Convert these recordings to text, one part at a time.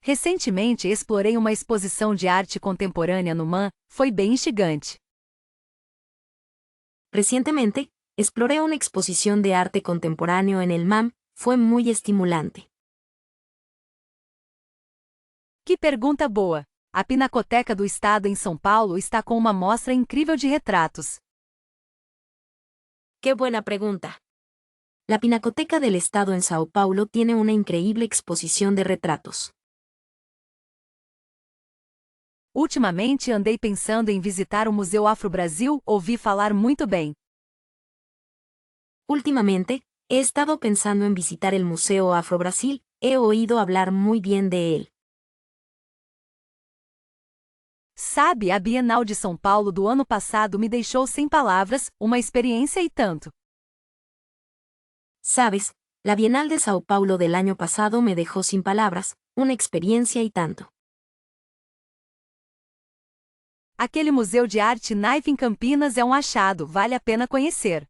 Recentemente explorei uma exposição de arte contemporânea no MAM, foi bem instigante. Recientemente, exploré una exposición de arte contemporáneo en el MAM, fue muy estimulante. Que pergunta boa! A Pinacoteca do Estado em São Paulo está com uma mostra incrível de retratos. ¡Qué buena pregunta! La Pinacoteca del Estado en Sao Paulo tiene una increíble exposición de retratos. Ultimamente andei pensando em visitar o Museu Afro-Brasil, ouvi falar muito bem. Últimamente, he estado pensando en visitar el Museo Afro-Brasil, he oído hablar muy bien de él. Sabe, a Bienal de São Paulo do ano passado me deixou sem palavras, uma experiência e tanto. Sabes, la Bienal de Sao Paulo del año pasado me dejó sin palabras, una experiencia y tanto. Aquele Museu de Arte Naive em Campinas é um achado, vale a pena conhecer.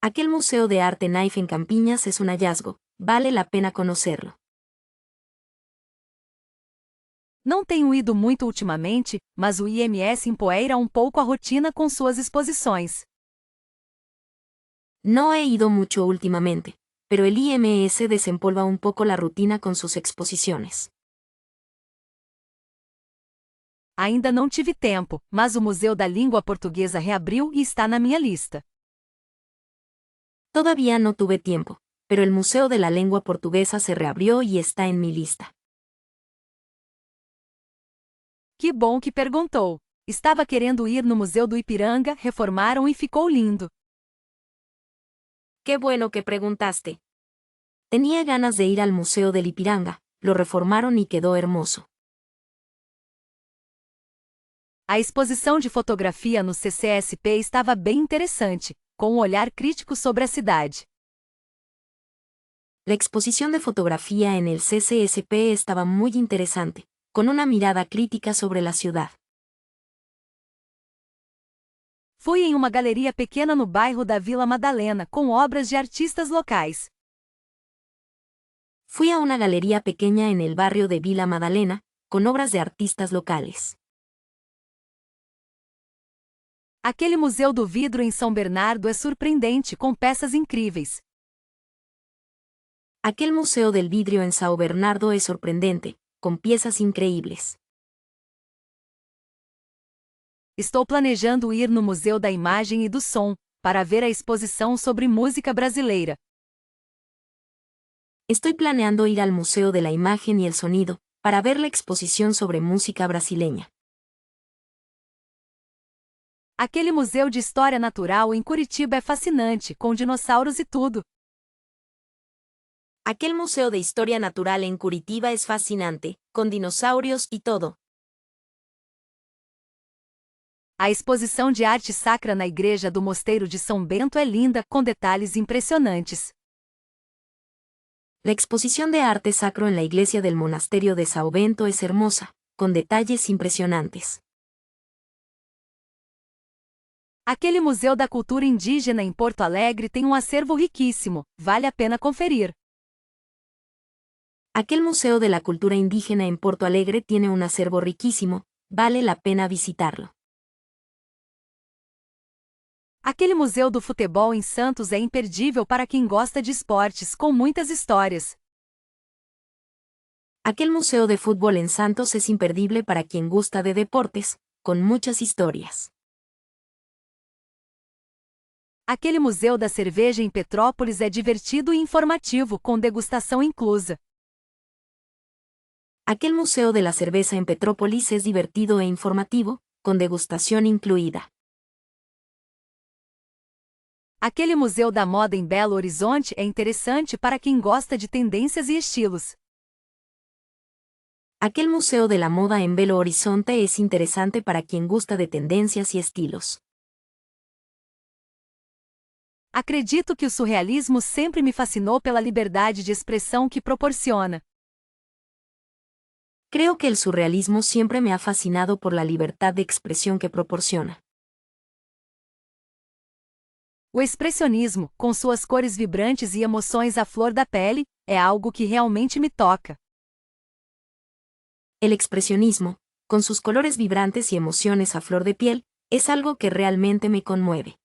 Aquel Museo de Arte Naive en Campiñas es un hallazgo, vale la pena conocerlo. Não tenho ido muito ultimamente, mas o IMS empoeira um pouco a rotina com suas exposições. No he ido mucho últimamente, pero el IMS desempolva un poco la rutina con sus exposiciones. Ainda não tive tempo, mas o Museu da Língua Portuguesa reabriu e está na minha lista. Todavía no tuve tiempo, pero el Museo de la Lengua Portuguesa se reabrió y está en mi lista. Que bom que perguntou! Estava querendo ir no Museu do Ipiranga, reformaram e ficou lindo. Qué bueno que preguntaste. Tenía ganas de ir al Museo del Ipiranga, lo reformaron y quedó hermoso. A exposição de fotografia no CCSP estava bem interessante, com um olhar crítico sobre a cidade. La exposición de fotografía en el CCSP estaba muy interesante, con una mirada crítica sobre la ciudad. Fui em uma galeria pequena no bairro da Vila Madalena, com obras de artistas locais. Fui a una galería pequeña en el barrio de Vila Madalena, con obras de artistas locales. Aquele Museu do Vidro em São Bernardo é surpreendente, com peças incríveis. Aquel Museo del Vidrio en Sao Bernardo es sorprendente, con piezas increíbles. Estou planejando ir no Museu da Imagem e do Som, para ver a exposição sobre música brasileira. Estoy planeando ir al Museo de la Imagen y el Sonido, para ver la exposición sobre música brasileña. Aquele Museu de História Natural em Curitiba é fascinante, com dinossauros e tudo. Aquel Museo de Historia Natural en Curitiba es fascinante, con dinosaurios y todo. A exposição de arte sacra na igreja do Mosteiro de São Bento é linda, com detalhes impressionantes. La exposición de arte sacro en la iglesia del monasterio de Sao Bento es hermosa, con detalles impresionantes. Aquele Museu da Cultura Indígena em Porto Alegre tem um acervo riquíssimo, vale a pena conferir. Aquel Museo de la Cultura Indígena en Porto Alegre tiene un acervo riquísimo, vale la pena visitarlo. Aquele Museu do Futebol em Santos é imperdível para quem gosta de esportes, com muitas histórias. Aquel Museo de Fútbol en Santos es imperdible para quien gusta de deportes, con muchas historias. Aquele Museu da Cerveja em Petrópolis é divertido e informativo, com degustação inclusa. Aquel Museo de la Cerveza en Petrópolis es divertido e informativo, con degustación incluida. Aquele Museu da Moda em Belo Horizonte é interessante para quem gosta de tendências e estilos. Aquel Museo de la Moda en Belo Horizonte es interesante para quien gusta de tendencias y estilos. Acredito que o surrealismo sempre me fascinou pela liberdade de expressão que proporciona. Creo que el surrealismo siempre me ha fascinado por la libertad de expresión que proporciona. O expressionismo, com suas cores vibrantes e emoções à flor da pele, é algo que realmente me toca. El expresionismo, con sus colores vibrantes y emociones a flor de piel, es algo que realmente me conmueve.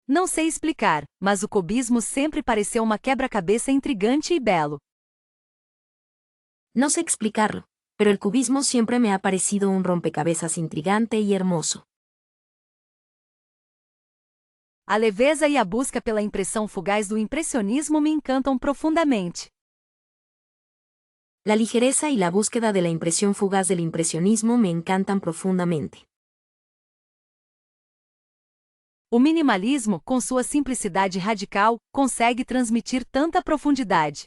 Não sei explicar, mas o cubismo sempre pareceu uma quebra-cabeça intrigante e belo. No sé explicarlo, pero el cubismo siempre me ha parecido un rompecabezas intrigante y hermoso. A leveza e a busca pela impressão fugaz do impressionismo me encantam profundamente. La ligereza y la búsqueda de la impresión fugaz del impresionismo me encantan profundamente. O minimalismo, com sua simplicidade radical, consegue transmitir tanta profundidade.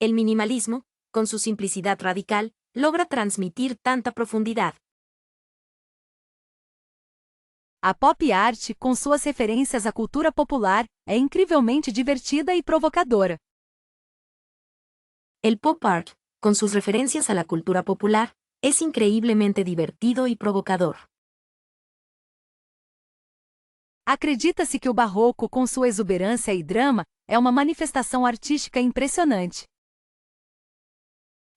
El minimalismo, con su simplicidad radical, logra transmitir tanta profundidad. A pop art, com suas referências à cultura popular, é incrivelmente divertida e provocadora. El pop art, con sus referencias a la cultura popular, es increíblemente divertido y provocador. Acredita-se que o barroco, com sua exuberância e drama, é uma manifestação artística impressionante.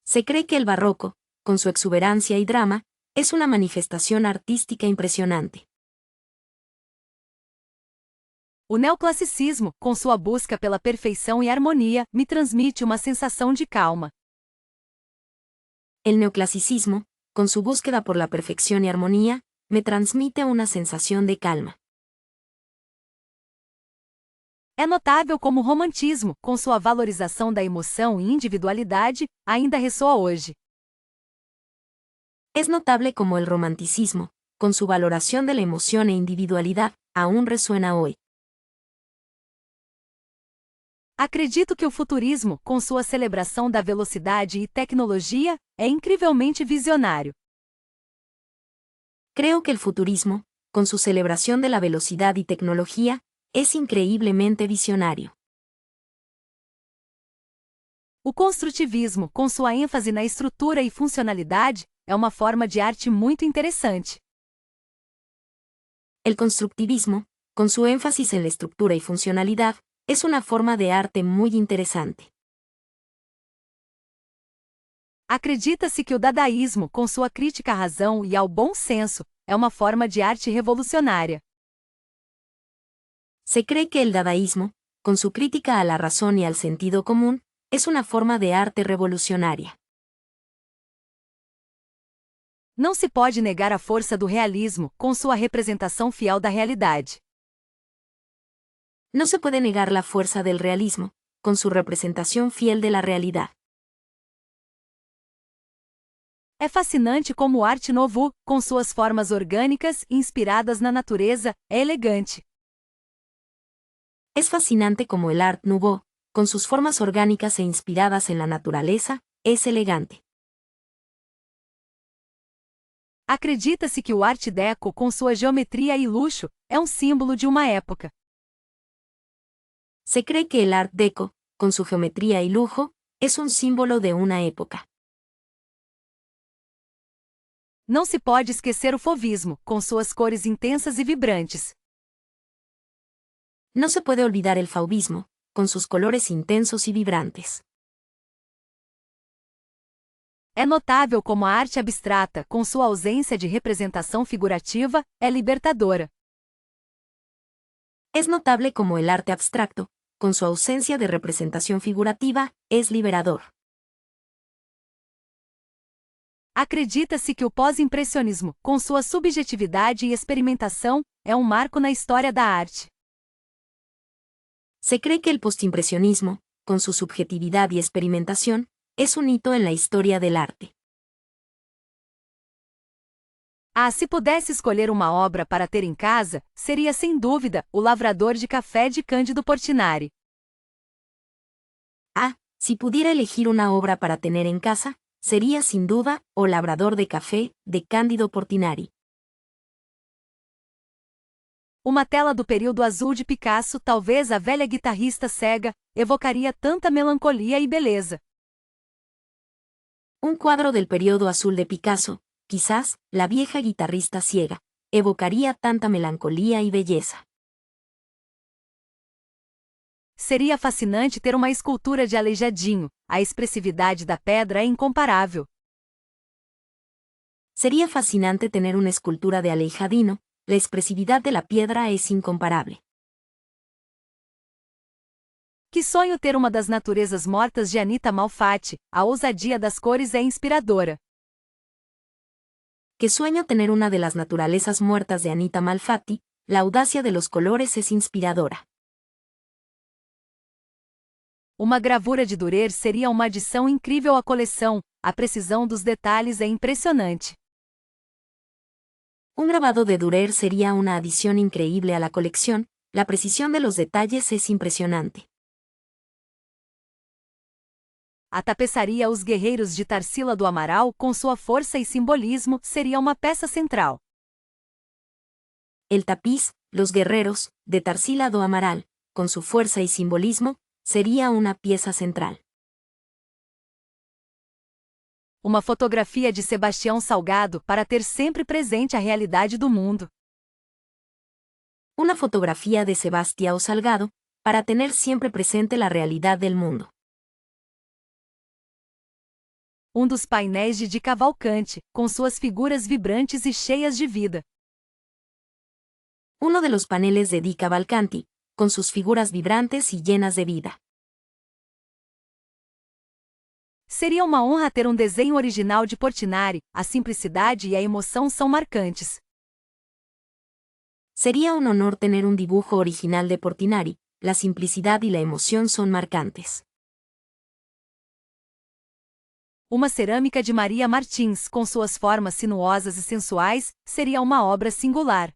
Se cree que el barroco, con su exuberancia y drama, es una manifestación artística impresionante. O neoclassicismo, com sua busca pela perfeição e harmonia, me transmite uma sensação de calma. El neoclasicismo, con su búsqueda por la perfección y armonía, me transmite una sensación de calma. É notável como o romantismo, com sua valorização da emoção e individualidade, ainda ressoa hoje. Es notable como el romanticismo, con su valoración de la emoción e individualidad, aún resuena hoy. Acredito que o futurismo, com sua celebração da velocidade e tecnologia, é incrivelmente visionário. Creo que el futurismo, con su celebración de la velocidad y tecnología, es increíblemente visionario. O construtivismo, com sua ênfase na estrutura e funcionalidade, é uma forma de arte muito interessante. El constructivismo, con su énfasis en la estructura y funcionalidad, es una forma de arte muy interesante. Acredita-se que o dadaísmo, com sua crítica à razão e ao bom senso, é uma forma de arte revolucionária. Se cree que el dadaísmo, con su crítica a la razón y al sentido común, es una forma de arte revolucionaria. Não se pode negar a força do realismo, com sua representação fiel da realidade. No se puede negar la fuerza del realismo, con su representación fiel de la realidad. É fascinante como o Arte Nouveau, com suas formas orgânicas e inspiradas na natureza, é elegante. Es fascinante como el Art Nouveau, con sus formas orgánicas e inspiradas en la naturaleza, es elegante. Acredita-se que o Art Deco, com sua geometria e luxo, é um símbolo de uma época. Se cree que el Art Deco, con su geometría y lujo, es un símbolo de una época. Não se pode esquecer o fauvismo, com suas cores intensas e vibrantes. No se puede olvidar el fauvismo, con sus colores intensos y vibrantes. É notável como a arte abstrata, com sua ausência de representação figurativa, é libertadora. Es notable como el arte abstracto, con su ausencia de representación figurativa, es liberador. Acredita-se que o pós-impressionismo, com sua subjetividade e experimentação, é um marco na história da arte. Se cree que el postimpresionismo, con su subjetividad y experimentación, es un hito en la historia del arte. Ah, se pudesse escolher uma obra para ter em casa, seria sem dúvida O Lavrador de Café de Cândido Portinari. Ah, si pudiera elegir una obra para tener en casa, sería sin duda O Labrador de Café, de Cândido Portinari. Uma tela do período azul de Picasso, talvez a velha guitarrista cega, evocaria tanta melancolia e beleza. Un cuadro del periodo azul de Picasso, quizás, la vieja guitarrista ciega, evocaría tanta melancolía y belleza. Seria fascinante ter uma escultura de Aleijadinho, a expressividade da pedra é incomparável. Sería fascinante tener una escultura de Aleijadino, la expresividad de la piedra es incomparable. Que sonho ter uma das naturezas mortas de Anita Malfatti, a ousadia das cores é inspiradora. Que sueño tener una de las naturalezas muertas de Anita Malfatti, la audacia de los colores es inspiradora. Uma gravura de Dürer seria uma adição incrível à coleção, a precisão dos detalhes é impressionante. Un grabado de Dürer sería una adición increíble a la colección, la precisión de los detalles es impresionante. A tapeçaria Os Guerreiros de Tarsila do Amaral, com sua força e simbolismo, seria uma peça central. El tapiz, Los Guerreros, de Tarsila do Amaral, con su fuerza y simbolismo, sería una pieza central. Uma fotografia de Sebastião Salgado para ter sempre presente a realidade do mundo. Una fotografía de Sebastião Salgado, para tener siempre presente la realidad del mundo. Um dos painéis de Cavalcante, com suas figuras vibrantes e cheias de vida. Uno de los paneles de Di Cavalcanti, con sus figuras vibrantes y llenas de vida. Seria uma honra ter um desenho original de Portinari, a simplicidade e a emoção são marcantes. Sería un honor tener un dibujo original de Portinari, la simplicidad y la emoción son marcantes. Uma cerâmica de Maria Martins, com suas formas sinuosas e sensuais, seria uma obra singular.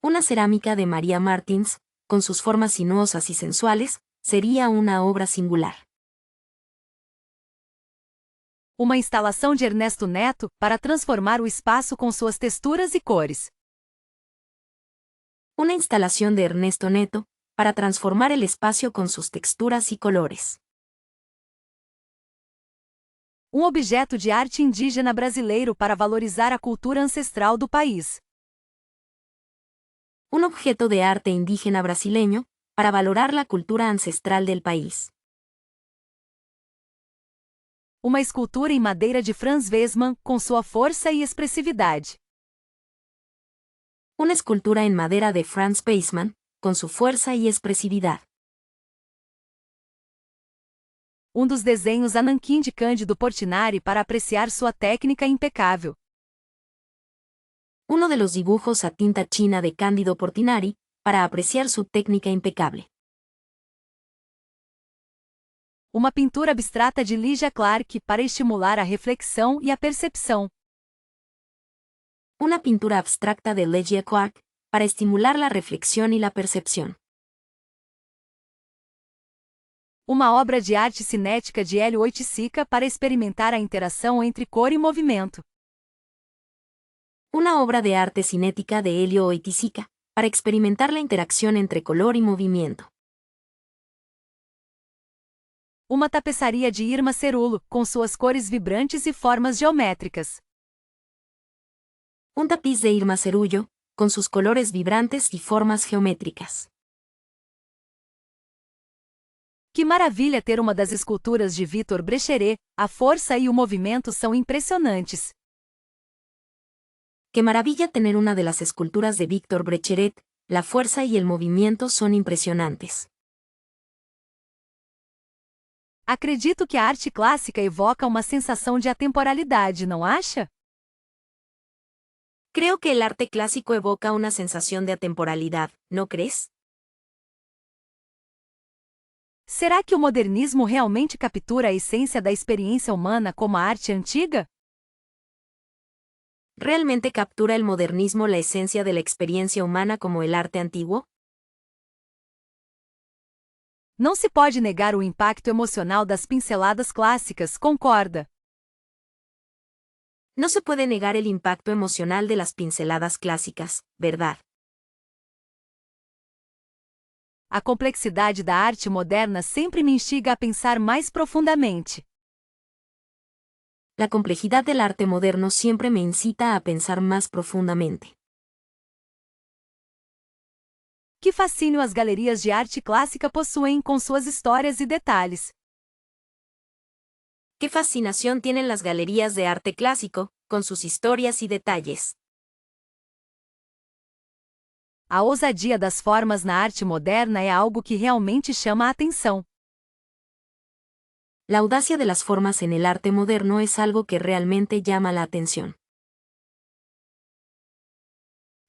Una cerámica de María Martins, con sus formas sinuosas y sensuales, sería una obra singular. Uma instalação de Ernesto Neto, para transformar o espaço com suas texturas e cores. Una instalación de Ernesto Neto, para transformar el espacio con sus texturas y colores. Um objeto de arte indígena brasileiro para valorizar a cultura ancestral do país. Un objeto de arte indígena brasileño, para valorar la cultura ancestral del país. Uma escultura em madeira de Franz Wesmann, com sua força e expressividade. Una escultura en madera de Franz Wesmann, con su fuerza y expresividad. Um dos desenhos a nanquim de Cândido Portinari para apreciar sua técnica impecável. Uno de los dibujos a tinta china de Cándido Portinari, para apreciar su técnica impecable. Uma pintura abstrata de Lygia Clark para estimular a reflexão e a percepção. Una pintura abstracta de Lygia Clark, para estimular la reflexión y la percepción. Uma obra de arte cinética de Hélio Oiticica para experimentar a interação entre cor e movimento. Una obra de arte cinética de Hélio Oiticica, para experimentar la interacción entre color y movimiento. Uma tapeçaria de Irma Cerulo, com suas cores vibrantes e formas geométricas. Un tapiz de Irma Cerullo, con sus colores vibrantes y formas geométricas. Que maravilha ter uma das esculturas de Victor Brecheret, a força e o movimento são impressionantes. Qué maravilla tener una de las esculturas de Victor Brecheret, la fuerza y el movimiento son impresionantes. Acredito que a arte clássica evoca uma sensação de atemporalidade, não acha? Creo que el arte clásico evoca una sensación de atemporalidad, ¿no crees? Será que o modernismo realmente captura a essência da experiência humana como a arte antiga? ¿Realmente captura el modernismo la esencia de la experiencia humana como el arte antiguo? Não se pode negar o impacto emocional das pinceladas clássicas, concorda? No se puede negar el impacto emocional de las pinceladas clásicas, ¿verdad? A complexidade da arte moderna sempre me instiga a pensar mais profundamente. La complejidad del arte moderno siempre me incita a pensar más profundamente. Que fascínio as galerias de arte clássica possuem com suas histórias e detalhes. Qué fascinación tienen las galerías de arte clásico, con sus historias y detalles. A ousadia das formas na arte moderna é algo que realmente chama a atenção. La audacia de las formas en el arte moderno es algo que realmente llama la atención.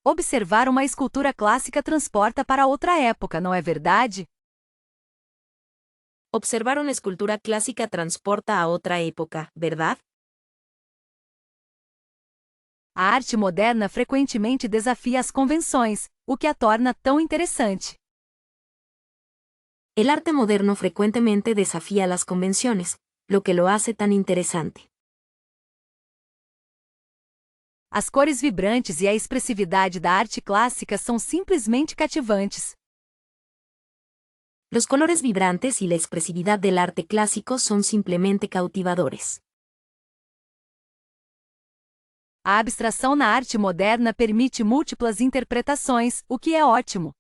Observar uma escultura clássica transporta para outra época, não é verdade? Observar una escultura clásica transporta a otra época, ¿verdad? A arte moderna frequentemente desafia as convenções, o que a torna tão interessante. El arte moderno frecuentemente desafía las convenciones, lo que lo hace tan interesante. As cores vibrantes e a expressividade da arte clássica são simplesmente cativantes. Los colores vibrantes y la expresividad del arte clásico son simplemente cautivadores. A abstração na arte moderna permite múltiplas interpretações, o que é ótimo.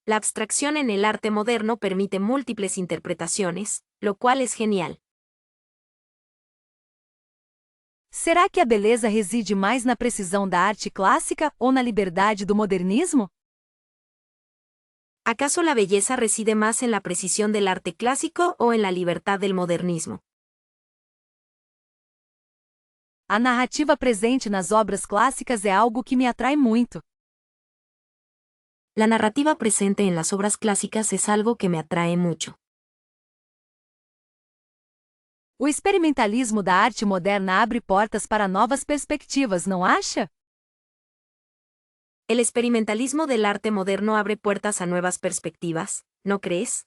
La abstracción en el arte moderno permite múltiples interpretaciones, lo cual es genial. Será que a beleza reside mais na precisão da arte clássica ou na liberdade do modernismo? ¿Acaso la belleza reside más en la precisión del arte clásico o en la libertad del modernismo? A narrativa presente nas obras clássicas é algo que me atrai muito. La narrativa presente en las obras clásicas es algo que me atrae mucho. O experimentalismo da arte moderna abre portas para novas perspectivas, não acha? El experimentalismo del arte moderno abre puertas a nuevas perspectivas, ¿no crees?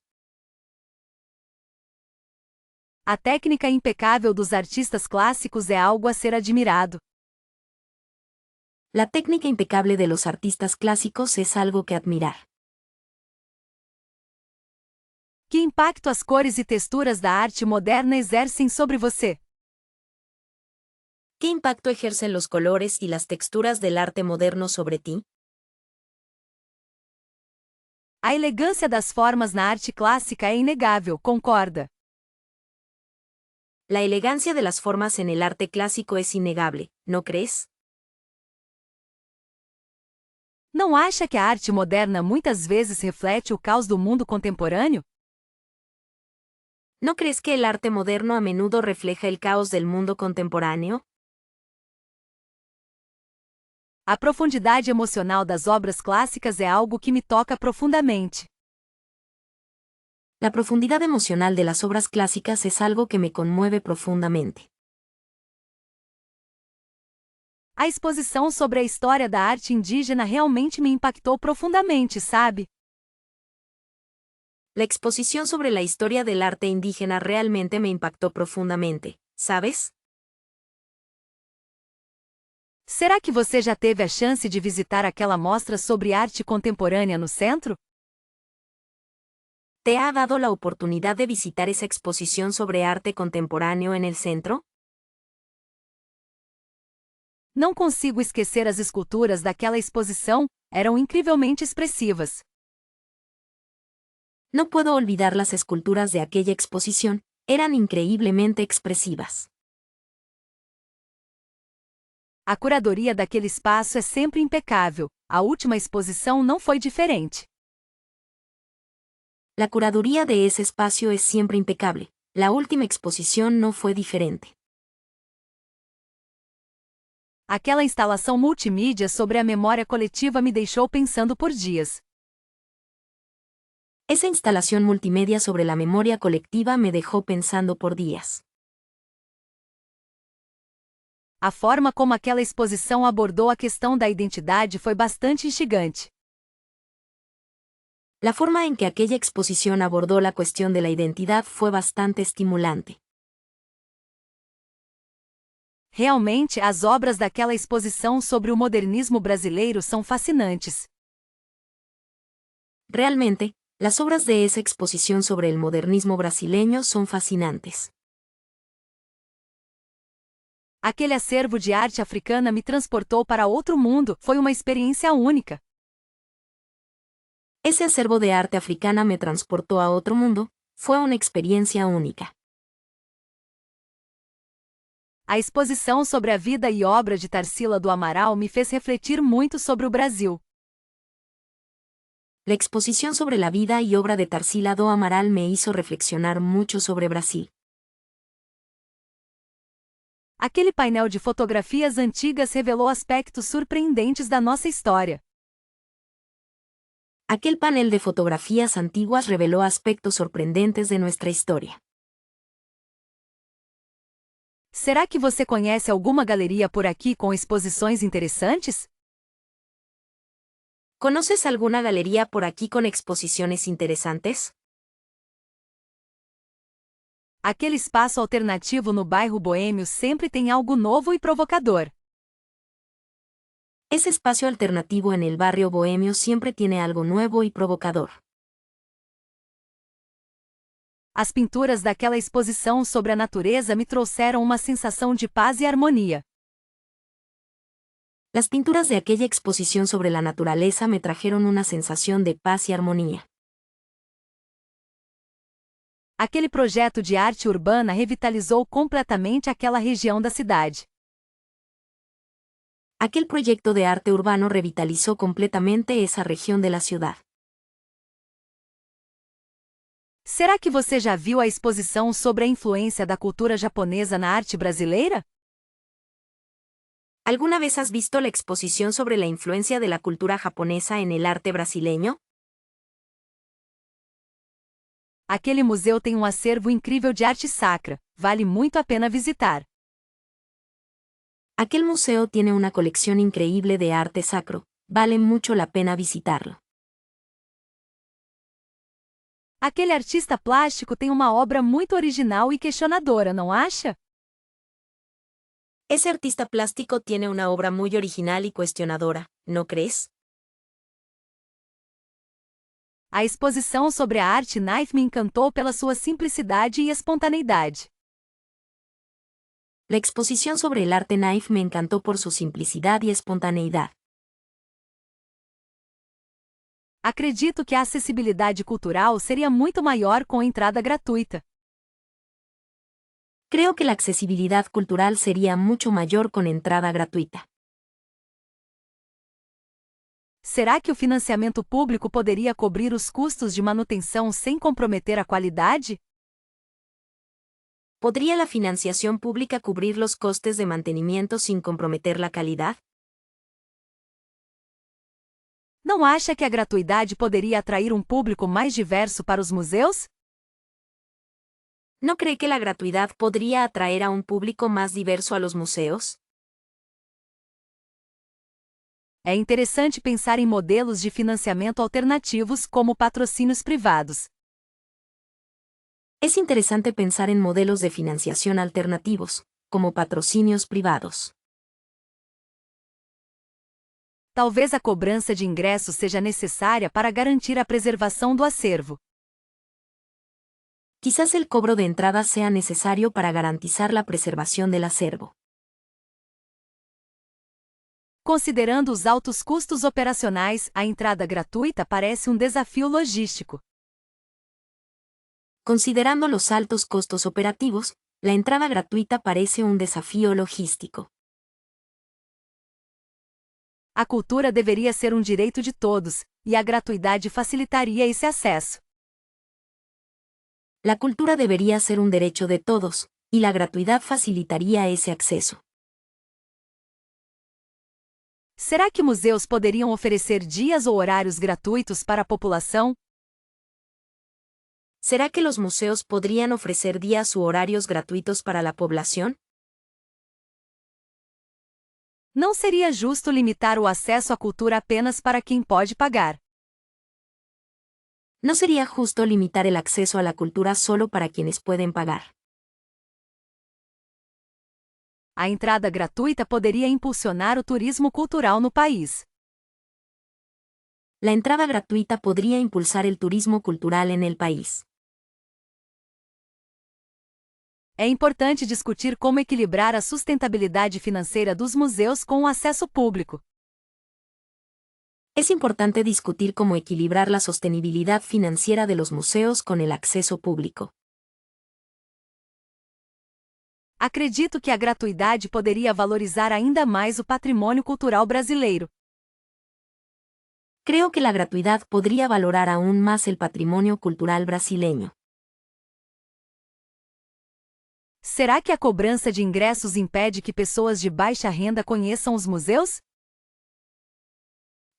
A técnica impecável dos artistas clássicos é algo a ser admirado. La técnica impecable de los artistas clásicos es algo que admirar. Que impacto as cores e texturas da arte moderna exercem sobre você? ¿Qué impacto ejercen los colores y las texturas del arte moderno sobre ti? A elegância das formas na arte clássica é inegável, concorda? La elegancia de las formas en el arte clásico es innegable, ¿no crees? Não acha que a arte moderna muitas vezes reflete o caos do mundo contemporâneo? ¿No crees que el arte moderno a menudo refleja el caos del mundo contemporáneo? A profundidade emocional das obras clássicas é algo que me toca profundamente. La profundidad emocional de las obras clásicas es algo que me conmueve profundamente. A exposição sobre a história da arte indígena realmente me impactou profundamente, sabe? La exposición sobre la historia del arte indígena realmente me impactó profundamente, ¿sabes? Será que você já teve a chance de visitar aquela mostra sobre arte contemporânea no centro? ¿Te ha dado la oportunidad de visitar esa exposición sobre arte contemporáneo en el centro? Não consigo esquecer as esculturas daquela exposição, eram incrivelmente expressivas. No puedo olvidar las esculturas de aquella exposición, eran increíblemente expresivas. A curadoria daquele espaço é sempre impecável, a última exposição não foi diferente. La curaduría de ese espacio es siempre impecable, la última exposición no fue diferente. Aquela instalação multimídia sobre a memória coletiva me deixou pensando por dias. Esa instalación multimedia sobre la memoria colectiva me dejó pensando por días. A forma como aquela exposição abordou a questão da identidade foi bastante instigante. La forma en que aquella exposición abordó la cuestión de la identidad fue bastante estimulante. Realmente, as obras daquela exposição sobre o modernismo brasileiro são fascinantes. Realmente, las obras de esa exposición sobre el modernismo brasileño son fascinantes. Aquele acervo de arte africana me transportou para outro mundo, foi uma experiência única. Ese acervo de arte africana me transportó a otro mundo, fue una experiencia única. A exposição sobre a vida e obra de Tarsila do Amaral me fez refletir muito sobre o Brasil. La exposición sobre la vida y obra de Tarsila do Amaral me hizo reflexionar mucho sobre Brasil. Aquele painel de fotografias antigas revelou aspectos surpreendentes da nossa história. Aquel panel de fotografías antiguas reveló aspectos sorprendentes de nuestra historia. Será que você conhece alguma galeria por aqui com exposições interessantes? ¿Conoces alguna galería por aquí con exposiciones interesantes? Aquele espaço alternativo no bairro Boêmio sempre tem algo novo e provocador. Ese espacio alternativo en el barrio bohemio siempre tiene algo nuevo y provocador. As pinturas daquela exposição sobre a natureza me trouxeram uma sensação de paz e harmonia. Las pinturas de aquella exposición sobre la naturaleza me trajeron una sensación de paz y armonía. Aquele projeto de arte urbana revitalizou completamente aquela região da cidade. Aquel proyecto de arte urbano revitalizó completamente esa región de la ciudad. Será que você já viu a exposição sobre a influência da cultura japonesa na arte brasileira? ¿Alguna vez has visto la exposición sobre la influencia de la cultura japonesa en el arte brasileño? Aquele museu tem um acervo incrível de arte sacra, vale muito a pena visitar. Aquel museo tiene una colección increíble de arte sacro, vale mucho la pena visitarlo. Aquele artista plástico tem uma obra muito original e questionadora, não acha? Ese artista plástico tiene una obra muy original y cuestionadora, ¿no crees? A exposição sobre a arte knife me encantou pela sua simplicidade e espontaneidade. La exposición sobre el arte knife me encantó por su simplicidad y espontaneidad. Acredito que a acessibilidade cultural seria muito maior com entrada gratuita. Creo que la accesibilidad cultural sería mucho mayor con entrada gratuita. Será que o financiamento público poderia cobrir os custos de manutenção sem comprometer a qualidade? ¿Podría la financiación pública cubrir los costes de mantenimiento sin comprometer la calidad? Não acha que a gratuidade poderia atrair um público mais diverso para os museus? ¿No cree que la gratuidad podría atraer a un público más diverso a los museos? É interessante pensar em modelos de financiamento alternativos como patrocínios privados. Es interesante pensar en modelos de financiación alternativos, como patrocinios privados. Talvez a cobrança de ingressos seja necessária para garantir a preservação do acervo. Quizás el cobro de entrada sea necesario para garantizar la preservación del acervo. Considerando os altos custos operacionais, a entrada gratuita parece um desafio logístico. Considerando los altos costos operativos, la entrada gratuita parece un desafío logístico. A cultura deveria ser um direito de todos, e a gratuidade facilitaria esse acesso. La cultura debería ser un derecho de todos, y la gratuidad facilitaría ese acceso. Será que museus poderiam oferecer dias ou horários gratuitos para a população? ¿Será que los museos podrían ofrecer días u horarios gratuitos para la población? Não seria justo limitar o acesso à cultura apenas para quem pode pagar. No sería justo limitar el acceso a la cultura solo para quienes pueden pagar. A entrada gratuita poderia impulsionar o turismo cultural no país. La entrada gratuita podría impulsar el turismo cultural en el país. É importante discutir como equilibrar a sustentabilidade financeira dos museus com o acesso público. Es importante discutir cómo equilibrar la sostenibilidad financiera de los museos con el acceso público. Acredito que a gratuidade poderia valorizar ainda mais o patrimônio cultural brasileiro. Creo que la gratuidad podría valorar aún más el patrimonio cultural brasileño. Será que a cobrança de ingressos impede que pessoas de baixa renda conheçam os museus?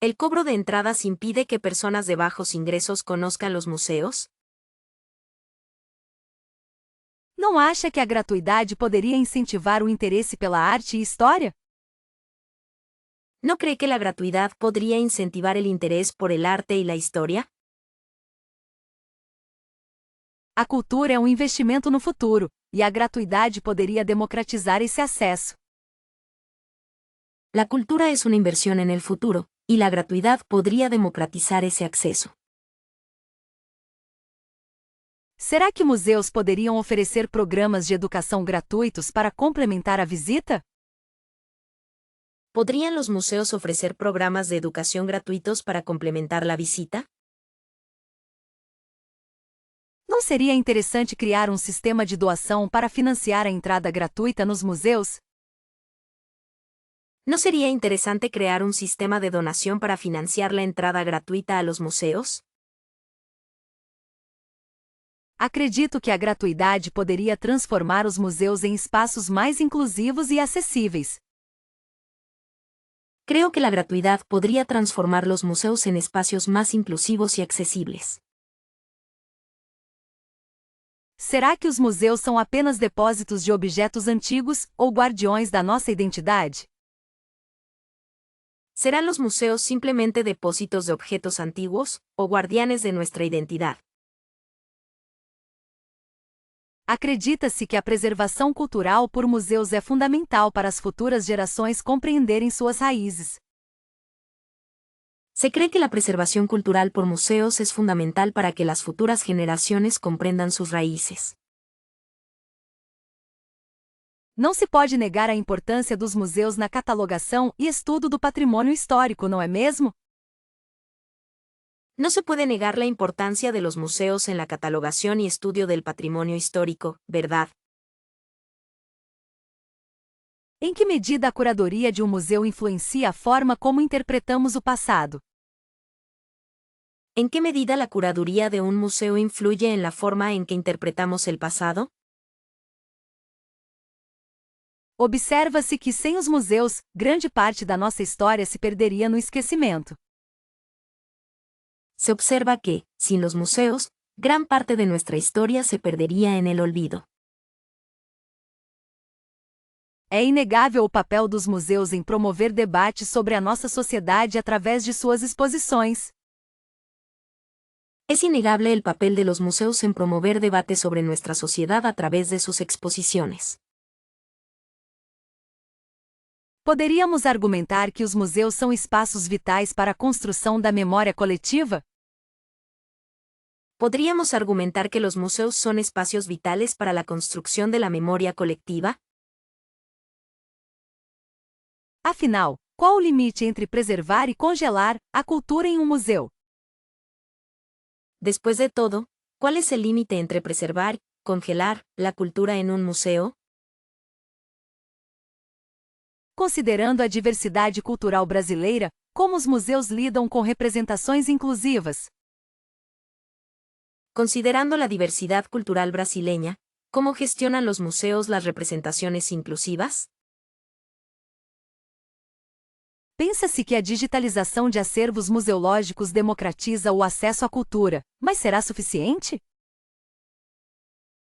¿El cobro de entradas impide que personas de bajos ingresos conozcan los museos? Não acha que a gratuidade poderia incentivar o interesse pela arte e história? ¿No cree que la gratuidad podría incentivar el interés por el arte y la historia? A cultura é um investimento no futuro, e a gratuidade poderia democratizar esse acesso. La cultura es una inversión en el futuro, y la gratuidad podría democratizar ese acceso. Será que museus poderiam oferecer programas de educação gratuitos para complementar a visita? ¿Podrían los museos ofrecer programas de educación gratuitos para complementar la visita? Não seria interessante criar um sistema de doação para financiar a entrada gratuita nos museus? ¿No sería interesante crear un sistema de donación para financiar la entrada gratuita a los museos? Acredito que a gratuidade poderia transformar os museus em espaços mais inclusivos e acessíveis. Creo que la gratuidad podría transformar los museos en espacios más inclusivos y accesibles. Será que os museus são apenas depósitos de objetos antigos ou guardiões da nossa identidade? ¿Serán los museos simplemente depósitos de objetos antiguos o guardianes de nuestra identidad? Acredita-se que a preservação cultural por museus é fundamental para as futuras gerações compreenderem suas raízes. Se cree que la preservación cultural por museos es fundamental para que las futuras generaciones comprendan sus raíces. Não se pode negar a importância dos museus na catalogação e estudo do patrimônio histórico, não é mesmo? No se puede negar la importancia de los museos en la catalogación y estudio del patrimonio histórico, ¿verdad? Em que medida a curadoria de um museu influencia a forma como interpretamos o passado? ¿En qué medida la curaduría de un museo influye en la forma en que interpretamos el pasado? Observa-se que sem os museus, grande parte da nossa história se perderia no esquecimento. Se observa que, sin los museos, gran parte de nuestra historia se perdería en el olvido. É inegável o papel dos museus em promover debates sobre a nossa sociedade através de suas exposições. Es innegable el papel de los museos en promover debates sobre nuestra sociedad a través de sus exposiciones. Poderíamos argumentar que os museus são espaços vitais para a construção da memória coletiva? ¿Podríamos argumentar que los museos son espacios vitales para la construcción de la memoria colectiva? Afinal, qual o limite entre preservar e congelar a cultura em um museu? Después de todo, ¿cuál es el límite entre preservar y congelar la cultura en un museo? Considerando a diversidade cultural brasileira, como os museus lidam com representações inclusivas? Considerando la diversidad cultural brasileña, ¿cómo gestionan los museos las representaciones inclusivas? Pensa-se que a digitalização de acervos museológicos democratiza o acesso à cultura, mas será suficiente?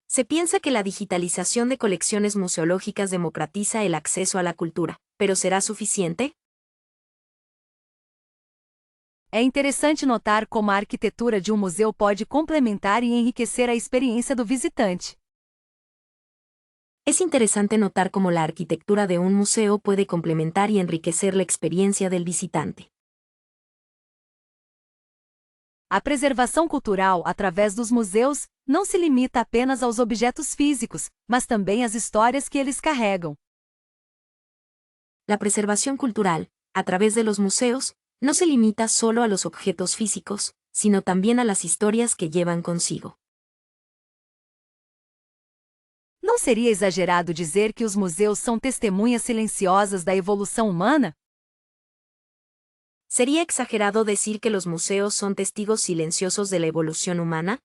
Se piensa que la digitalización de colecciones museológicas democratiza el acceso a la cultura, ¿pero será suficiente? É interessante notar como a arquitetura de um museu pode complementar e enriquecer a experiência do visitante. Es interesante notar cómo la arquitectura de un museo puede complementar y enriquecer la experiencia del visitante. A preservação cultural através dos museus não se limita apenas aos objetos físicos, mas também às histórias que eles carregam. La preservación cultural, a través de los museos, No se limita solo a los objetos físicos, sino también a las historias que llevan consigo. Não seria exagerado dizer que os museus são testemunhas silenciosas da evolução humana? ¿Sería exagerado decir que los museos son testigos silenciosos de la evolución humana?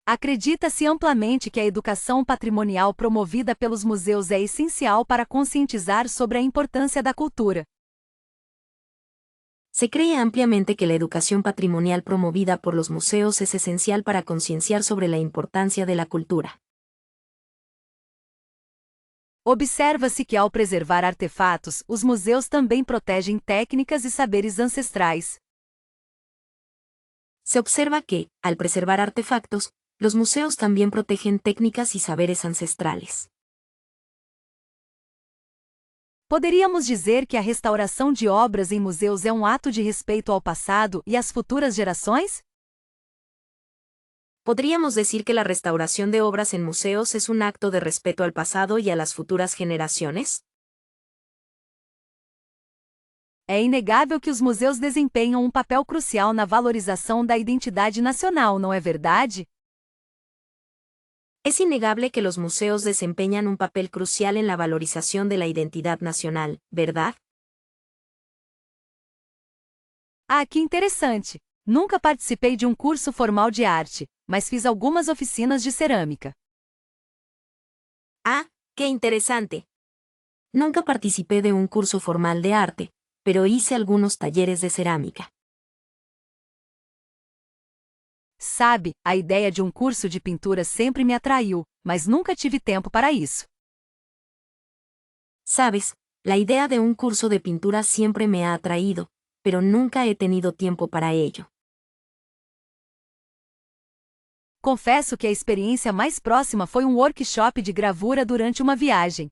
Acredita-se amplamente que a educação patrimonial promovida pelos museus é essencial para conscientizar sobre a importância da cultura. Se cree ampliamente que la educación patrimonial promovida por los museos es esencial para concienciar sobre la importancia de la cultura. Observa-se que, ao preservar artefatos, os museus também protegem técnicas e saberes ancestrais. Se observa que, al preservar artefactos, los museos también protegen técnicas y saberes ancestrales. Poderíamos dizer que a restauração de obras em museus é um ato de respeito ao passado e às futuras gerações? ¿Podríamos decir que la restauración de obras en museos es un acto de respeto al pasado y a las futuras generaciones? É inegável que os museus desempenham um papel crucial na valorização da identidade nacional, não é verdade? Es innegable que los museos desempeñan un papel crucial en la valorización de la identidad nacional, ¿verdad? Ah, que interessante! Nunca participei de um curso formal de arte, mas fiz algumas oficinas de cerâmica. Ah, qué interesante. Nunca participé de un curso formal de arte, pero hice algunos talleres de cerámica. Sabe, a ideia de um curso de pintura sempre me atraiu, mas nunca tive tempo para isso. Sabes, la idea de un curso de pintura siempre me ha atraído, pero nunca he tenido tiempo para ello. Confesso que a experiência mais próxima foi um workshop de gravura durante uma viagem.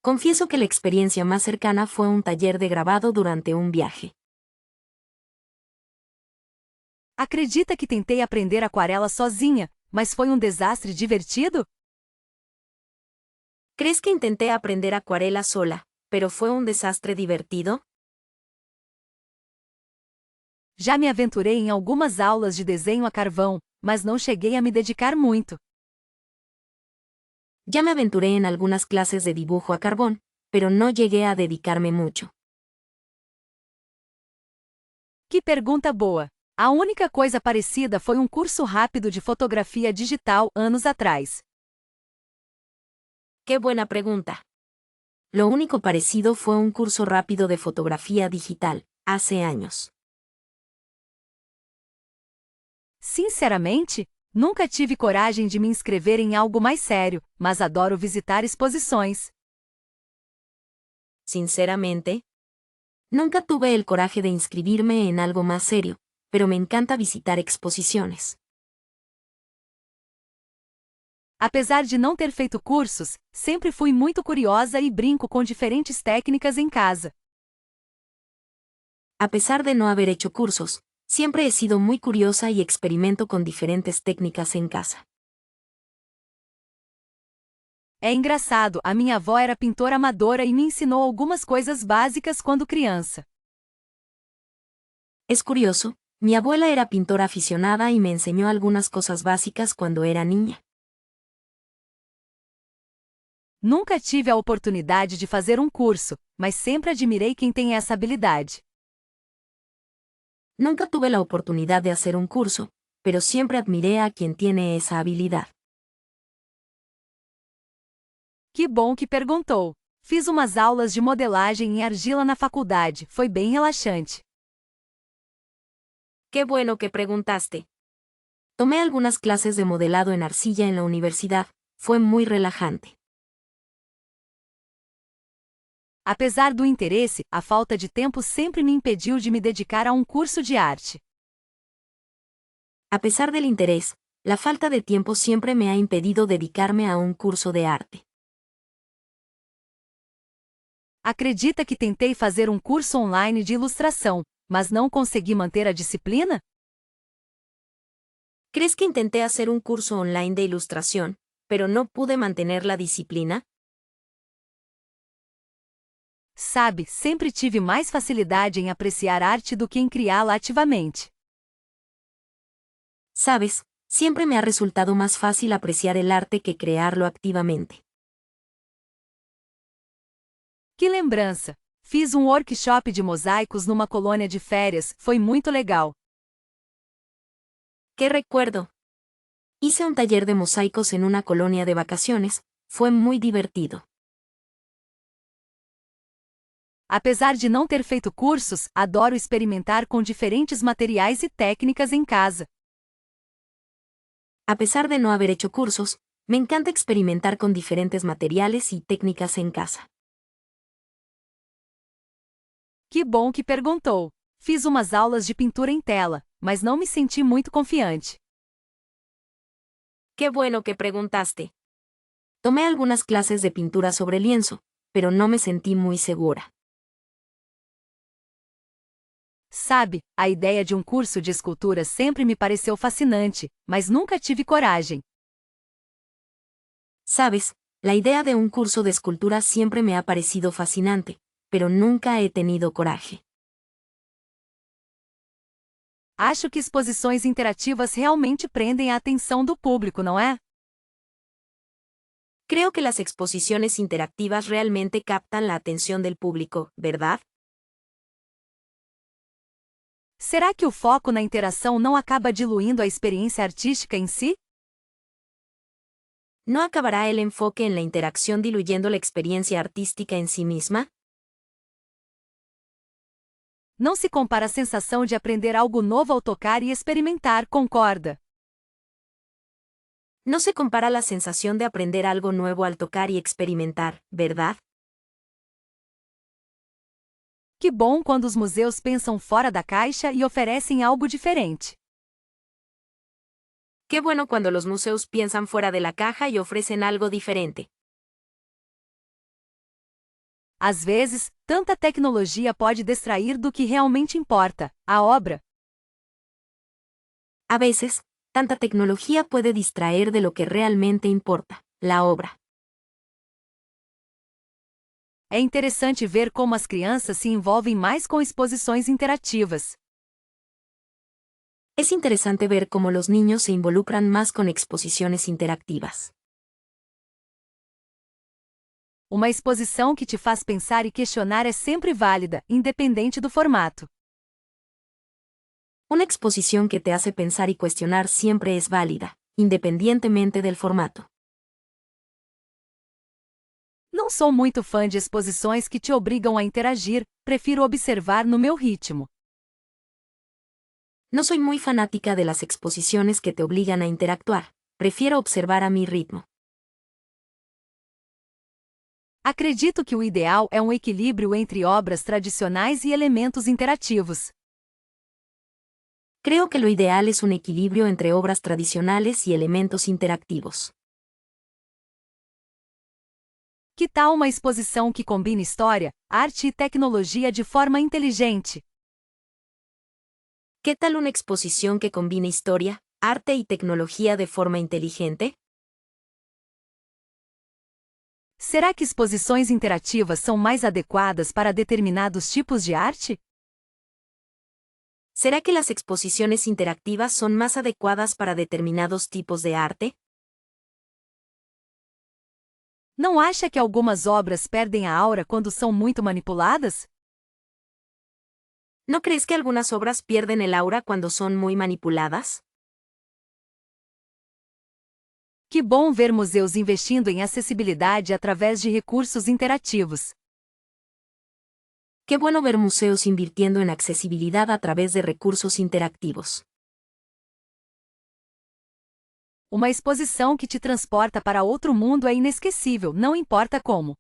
Confieso que la experiencia más cercana fue un taller de grabado durante un viaje. Acredita que tentei aprender aquarela sozinha, mas foi um desastre divertido? ¿Crees que intenté aprender acuarela sola, pero fue un desastre divertido? Já me aventurei em algumas aulas de desenho a carvão, mas não cheguei a me dedicar muito. Ya me aventuré en algunas clases de dibujo a carbón, pero no llegué a dedicarme mucho. Que pergunta boa! A única coisa parecida foi um curso rápido de fotografia digital anos atrás. ¡Qué buena pregunta! Lo único parecido fue un curso rápido de fotografía digital, hace años. Sinceramente, nunca tive coragem de me inscrever em algo mais sério, mas adoro visitar exposições. Sinceramente, nunca tuve el coraje de inscribirme en algo más serio, pero me encanta visitar exposiciones. Apesar de não ter feito cursos, sempre fui muito curiosa e brinco com diferentes técnicas em casa. A pesar de no haber hecho cursos, siempre he sido muy curiosa y experimento con diferentes técnicas en casa. É engraçado, a minha avó era pintora amadora e me ensinou algumas coisas básicas quando criança. Es curioso, mi abuela era pintora aficionada y me enseñó algunas cosas básicas cuando era niña. Nunca tive a oportunidade de fazer um curso, mas sempre admirei quem tem essa habilidade. Nunca tuve la oportunidad de hacer un curso, pero siempre admiré a quien tiene esa habilidad. Que bom que perguntou! Fiz umas aulas de modelagem em argila na faculdade, foi bem relaxante. Qué bueno que preguntaste. Tomé algunas clases de modelado en arcilla en la universidad, fue muy relajante. Apesar do interesse, a falta de tempo sempre me impediu de me dedicar a um curso de arte. A pesar del interés, la falta de tiempo siempre me ha impedido dedicarme a un curso de arte. Acredita que tentei fazer um curso online de ilustração, mas não consegui manter a disciplina? ¿Crees que intenté hacer un curso online de ilustración, pero no pude mantener la disciplina? Sabe, sempre tive mais facilidade em apreciar arte do que em criá-la ativamente. Sabes, siempre me ha resultado más fácil apreciar el arte que crearlo activamente. Que lembrança! Fiz um workshop de mosaicos numa colônia de férias, foi muito legal. ¿Qué recuerdo? Hice un taller de mosaicos en una colonia de vacaciones, fue muy divertido. Apesar de não ter feito cursos, adoro experimentar com diferentes materiais e técnicas em casa. A pesar de no haber hecho cursos, me encanta experimentar con diferentes materiales y técnicas en casa. Que bom que perguntou! Fiz umas aulas de pintura em tela, mas não me senti muito confiante. Qué bueno que preguntaste. Tomé algunas clases de pintura sobre lienzo, pero no me sentí muy segura. Sabe, a ideia de um curso de escultura sempre me pareceu fascinante, mas nunca tive coragem. Sabes, la idea de un curso de escultura siempre me ha parecido fascinante, pero nunca he tenido coraje. Acho que exposições interativas realmente prendem a atenção do público, não é? Creo que las exposiciones interactivas realmente captan la atención del público, ¿verdad? Será que o foco na interação não acaba diluindo a experiência artística em si? ¿No acabará el enfoque en la interacción diluyendo la experiencia artística en sí misma? Não se compara a sensação de aprender algo novo ao tocar e experimentar, concorda? No se compara la sensación de aprender algo nuevo al tocar y experimentar, ¿verdad? Que bom quando os museus pensam fora da caixa e oferecem algo diferente. Qué bueno cuando los museos piensan fuera de la caja y ofrecen algo diferente. Às vezes, tanta tecnologia pode distrair do que realmente importa, a obra. A veces, tanta tecnología puede distraer de lo que realmente importa, la obra. É interessante ver como as crianças se envolvem mais com exposições interativas. Es interesante ver cómo los niños se involucran más con exposiciones interactivas. Uma exposição que te faz pensar e questionar é sempre válida, independente do formato. Una exposición que te hace pensar y cuestionar siempre es válida, independientemente del formato. Não sou muito fã de exposições que te obrigam a interagir, prefiro observar no meu ritmo. No soy muy fanática de las exposiciones que te obligan a interactuar, prefiero observar a mi ritmo. Acredito que o ideal é um equilíbrio entre obras tradicionais e elementos interativos. Creo que lo ideal es un equilibrio entre obras tradicionales y elementos interactivos. Que tal uma exposição que combina história, arte e tecnologia de forma inteligente? ¿Qué tal una exposición que combine historia, arte y tecnología de forma inteligente? Será que exposições interativas são mais adequadas para determinados tipos de arte? ¿Será que las exposiciones interactivas son más adecuadas para determinados tipos de arte? Não acha que algumas obras perdem a aura quando são muito manipuladas? ¿No crees que algunas obras pierden el aura cuando son muy manipuladas? Que bom ver museus investindo em acessibilidade através de recursos interativos. Qué bueno ver museos invirtiendo en accesibilidad a través de recursos interactivos. Uma exposição que te transporta para outro mundo é inesquecível, não importa como.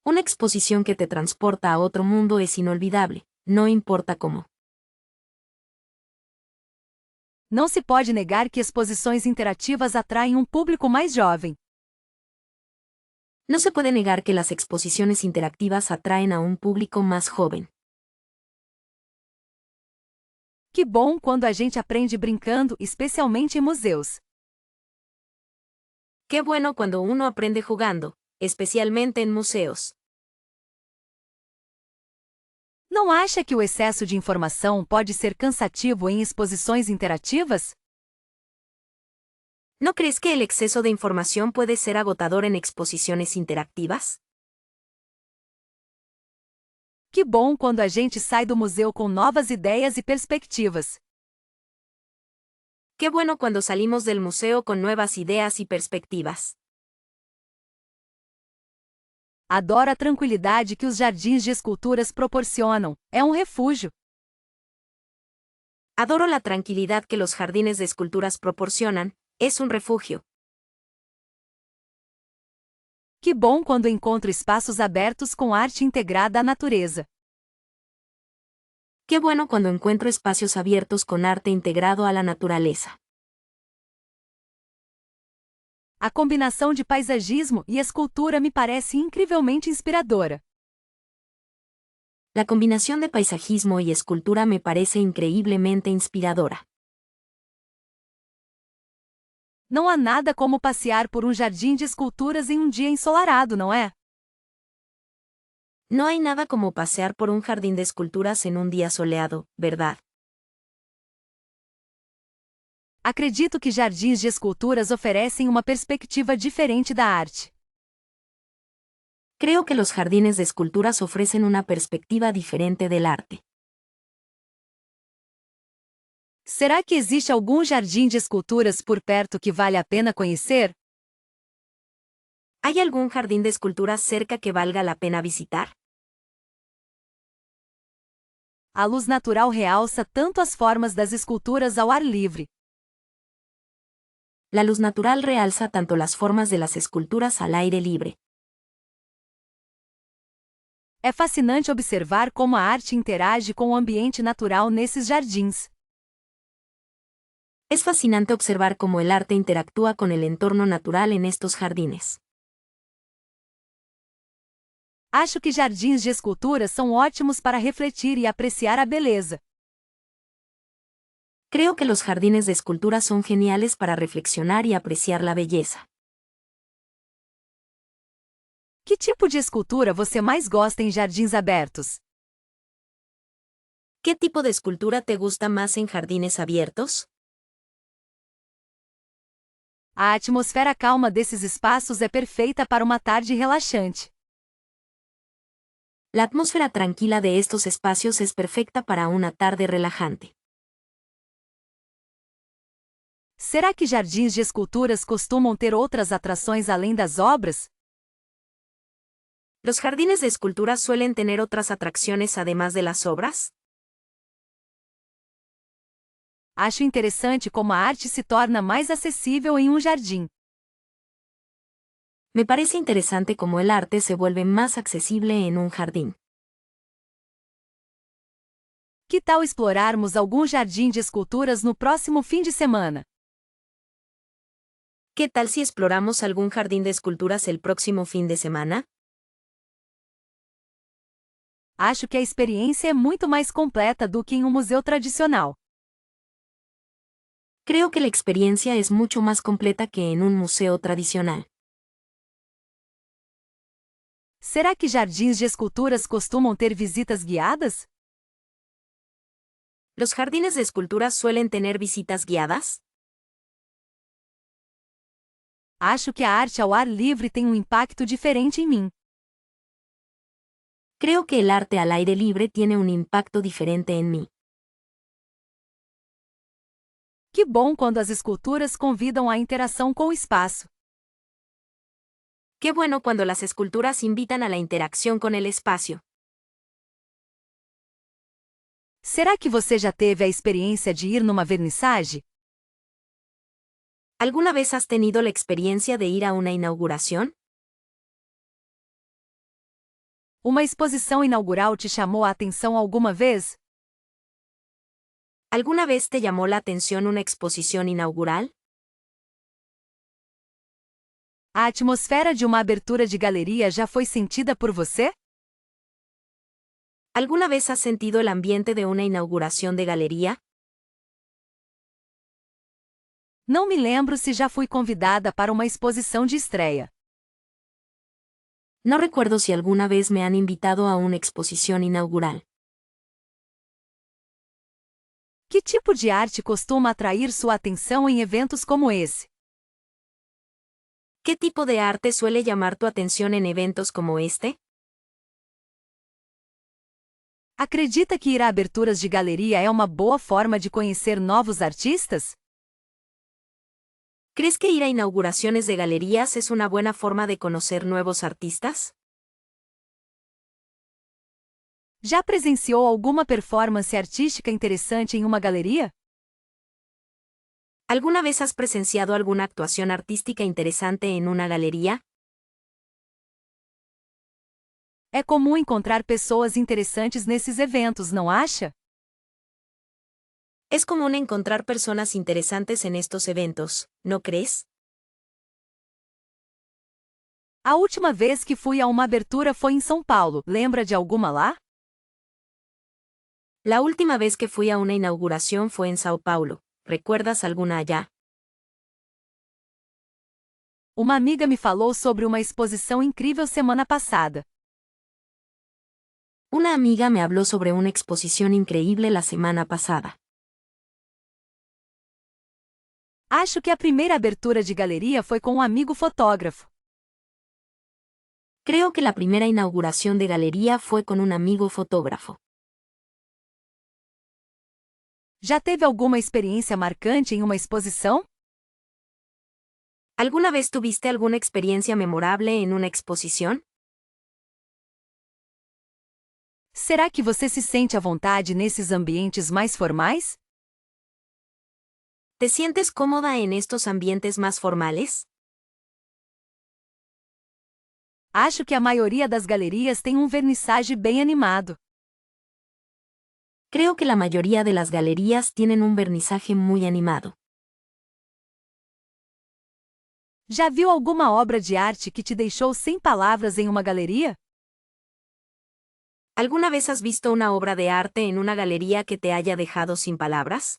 Una exposición que te transporta a otro mundo es inolvidable, no importa cómo. Não se pode negar que exposições interativas atraem um público mais jovem. No se puede negar que las exposiciones interactivas atraen a un público más joven. Que bom quando a gente aprende brincando, especialmente em museus. Qué bueno cuando uno aprende jugando, especialmente en museos. Não acha que o excesso de informação pode ser cansativo em exposições interativas? ¿No crees que el exceso de información puede ser agotador en exposiciones interactivas? Que bom quando a gente sai do museu com novas ideias e perspectivas. Qué bueno cuando salimos del museo con nuevas ideas y perspectivas. Adoro a tranquilidade que os jardins de esculturas proporcionam. É um refúgio. Adoro la tranquilidad que los jardines de esculturas proporcionan, es un refugio. Que bom quando encontro espaços abertos com arte integrada à natureza. Qué bueno cuando encuentro espacios abiertos con arte integrado a la naturaleza. A combinação de paisagismo e escultura me parece incrivelmente inspiradora. La combinación de paisajismo y escultura me parece increíblemente inspiradora. Não há nada como passear por um jardim de esculturas em um dia ensolarado, não é? No hay nada como pasear por un jardín de esculturas en un día soleado, ¿verdad? Acredito que jardins de esculturas oferecem uma perspectiva diferente da arte. Creo que los jardines de esculturas ofrecen una perspectiva diferente del arte. Será que existe algum jardim de esculturas por perto que vale a pena conhecer? ¿Hay algún jardín de esculturas cerca que valga la pena visitar? A luz natural realça tanto as formas das esculturas ao ar livre. La luz natural realza tanto las formas de las esculturas al aire libre. É fascinante observar como a arte interage com o ambiente natural nesses jardins. Es fascinante observar cómo el arte interactúa con el entorno natural en estos jardines. Acho que jardins de esculturas são ótimos para refletir e apreciar a beleza. Creo que los jardines de escultura son geniales para reflexionar y apreciar la belleza. Que tipo de escultura você mais gosta em jardins abertos? ¿Qué tipo de escultura te gusta más en jardines abiertos? A atmosfera calma desses espaços é perfeita para uma tarde relaxante. La atmósfera tranquila de estos espacios es perfecta para una tarde relajante. Será que jardins de esculturas costumam ter outras atrações além das obras? ¿Los jardines de escultura suelen tener otras atracciones además de las obras? Acho interessante como a arte se torna mais acessível em um jardim. Me parece interesante cómo el arte se vuelve más accesible en un jardín. Que tal explorarmos algum jardim de esculturas no próximo fim de semana? ¿Qué tal si exploramos algún jardín de esculturas el próximo fin de semana? Acho que a experiência é muito mais completa do que em um museu tradicional. Creo que la experiencia es mucho más completa que en un museo tradicional. Será que jardins de esculturas costumam ter visitas guiadas? ¿Los jardines de esculturas suelen tener visitas guiadas? Acho que a arte ao ar livre tem um impacto diferente em mim. Creo que el arte al aire libre tiene un impacto diferente en mí. Que bom quando as esculturas convidam à interação com o espaço. Qué bueno cuando las esculturas invitan a la interacción con el espacio. Será que você já teve a experiência de ir numa vernissage? ¿Alguna vez has tenido la experiencia de ir a una inauguración? Uma exposição inaugural te chamou a atenção alguma vez? ¿Alguna vez te llamó la atención una exposición inaugural? A atmosfera de uma abertura de galeria já foi sentida por você? ¿Alguna vez has sentido el ambiente de una inauguración de galería? Não me lembro se já fui convidada para uma exposição de estreia. No recuerdo si alguna vez me han invitado a una exposición inaugural. Que tipo de arte costuma atrair sua atenção em eventos como esse? ¿Qué tipo de arte suele llamar tu atención en eventos como este? Acredita que ir a aberturas de galeria é uma boa forma de conhecer novos artistas? ¿Crees que ir a inauguraciones de galerías es una buena forma de conocer nuevos artistas? Já presenciou alguma performance artística interessante em uma galeria? ¿Alguna vez has presenciado alguna actuación artística interesante en una galería? É comum encontrar pessoas interessantes nesses eventos, não acha? Es común encontrar personas interesantes en estos eventos, ¿no crees? A última vez que fui a uma abertura foi em São Paulo. Lembra de alguma lá? La última vez que fui a una inauguración fue en Sao Paulo. ¿Recuerdas alguna allá? Uma amiga me falou sobre uma exposição incrível semana passada. Una amiga me habló sobre una exposición increíble la semana pasada. Acho que a primeira abertura de galeria foi com um amigo fotógrafo. Creo que la primera inauguración de galería fue con un amigo fotógrafo. Já teve alguma experiência marcante em uma exposição? ¿Alguna vez tuviste alguna experiencia memorable en una exposición? Será que você se sente à vontade nesses ambientes mais formais? ¿Te sientes cómoda en estos ambientes más formales? Acho que a maioria das galerias tem um vernissage bem animado. Creo que la mayoría de las galerías tienen un vernizaje muy animado. Já viu alguma obra de arte que te deixou sem palavras em uma galeria? ¿Alguna vez has visto una obra de arte en una galería que te haya dejado sin palabras?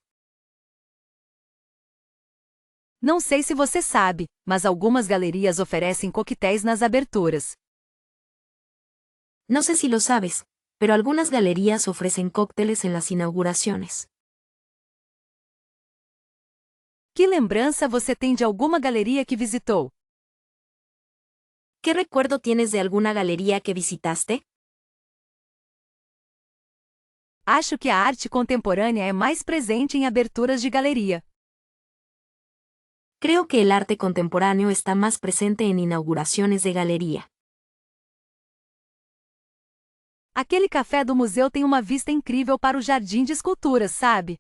Não sei se você sabe, mas algumas galerias oferecem coquetéis nas aberturas. No sé si lo sabes, pero algunas galerías ofrecen cócteles en las inauguraciones. Que lembrança você tem de alguma galeria que visitou? ¿Qué recuerdo tienes de alguna galería que visitaste? Acho que a arte contemporânea é mais presente em aberturas de galeria. Creo que el arte contemporáneo está más presente en inauguraciones de galería. Aquele café do museu tem uma vista incrível para o jardim de esculturas, sabe?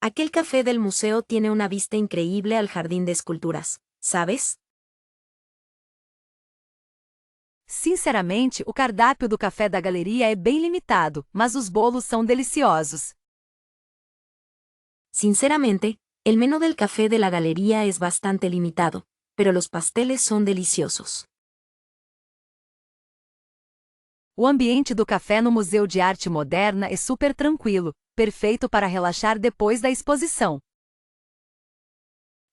Aquel café del museo tiene una vista increíble al jardín de esculturas, ¿sabes? Sinceramente, o cardápio do café da galeria é bem limitado, mas os bolos são deliciosos. Sinceramente, el menú del café de la galería es bastante limitado, pero los pasteles son deliciosos. O ambiente do café no Museu de Arte Moderna é super tranquilo, perfeito para relaxar depois da exposição.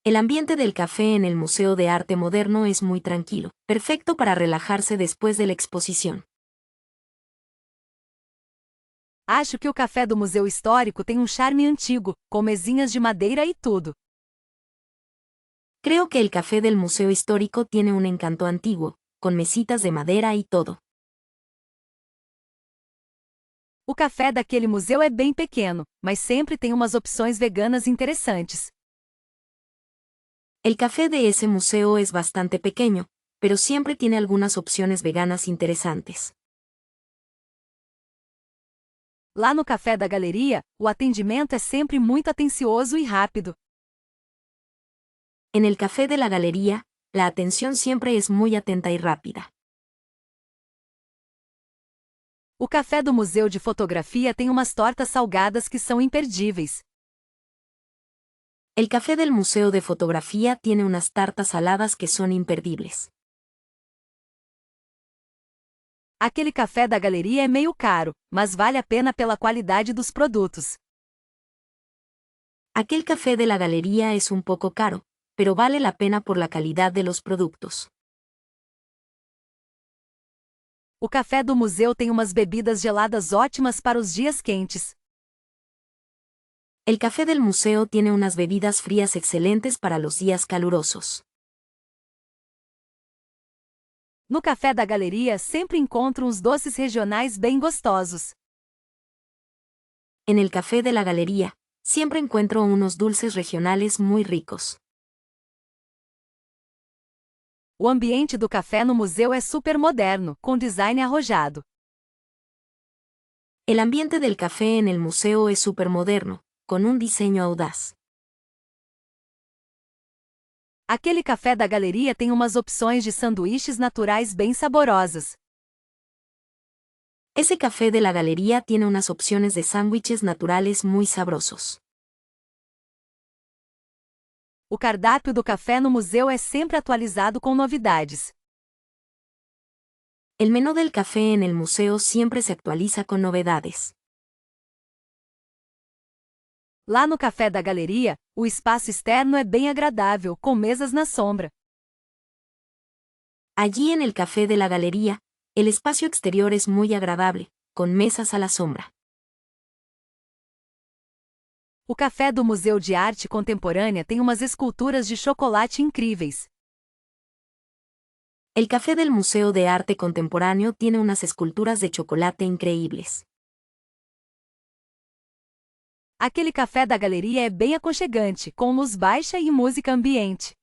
El ambiente del café en el Museo de Arte Moderno es muy tranquilo, perfecto para relajarse después de la exposición. Acho que o café do Museu Histórico tem um charme antigo, com mesinhas de madeira e tudo. Creo que el café del Museo Histórico tiene un encanto antiguo, con mesitas de madera y todo. O café daquele museu é bem pequeno, mas sempre tem umas opções veganas interessantes. El café de ese museo es bastante pequeño, pero siempre tiene algunas opciones veganas interesantes. Lá no café da galeria, o atendimento é sempre muito atencioso e rápido. En el café de la galería, la atención siempre es muy atenta y rápida. O café do Museu de Fotografia tem umas tortas salgadas que são imperdíveis. El café del Museo de Fotografía tiene unas tartas saladas que son imperdibles. Aquele café da galeria é meio caro, mas vale a pena pela qualidade dos produtos. Aquel café de la galería es un poco caro, pero vale la pena por la calidad de los productos. O café do museu tem umas bebidas geladas ótimas para os dias quentes. El café del museo tiene unas bebidas frías excelentes para los días calurosos. No café da galeria sempre encontro uns doces regionais bem gostosos. En el café de la galería, siempre encuentro unos dulces regionales muy ricos. O ambiente do café no museu é super moderno, com design arrojado. El ambiente del café en el museo es súper moderno, con un diseño audaz. Aquele café da galeria tem umas opções de sanduíches naturais bem saborosas. Ese café de la galería tiene unas opciones de sándwiches naturales muy sabrosos. O cardápio do café no museu é sempre atualizado com novidades. El menú del café en el museo siempre se actualiza con novedades. Lá no café da galeria, o espaço externo é bem agradável, com mesas na sombra. Allí en el café de la galería, el espacio exterior es muy agradable, con mesas a la sombra. O café do Museu de Arte Contemporânea tem umas esculturas de chocolate incríveis. El café del Museo de Arte Contemporáneo tiene unas esculturas de chocolate increíbles. Aquele café da galeria é bem aconchegante, com luz baixa e música ambiente.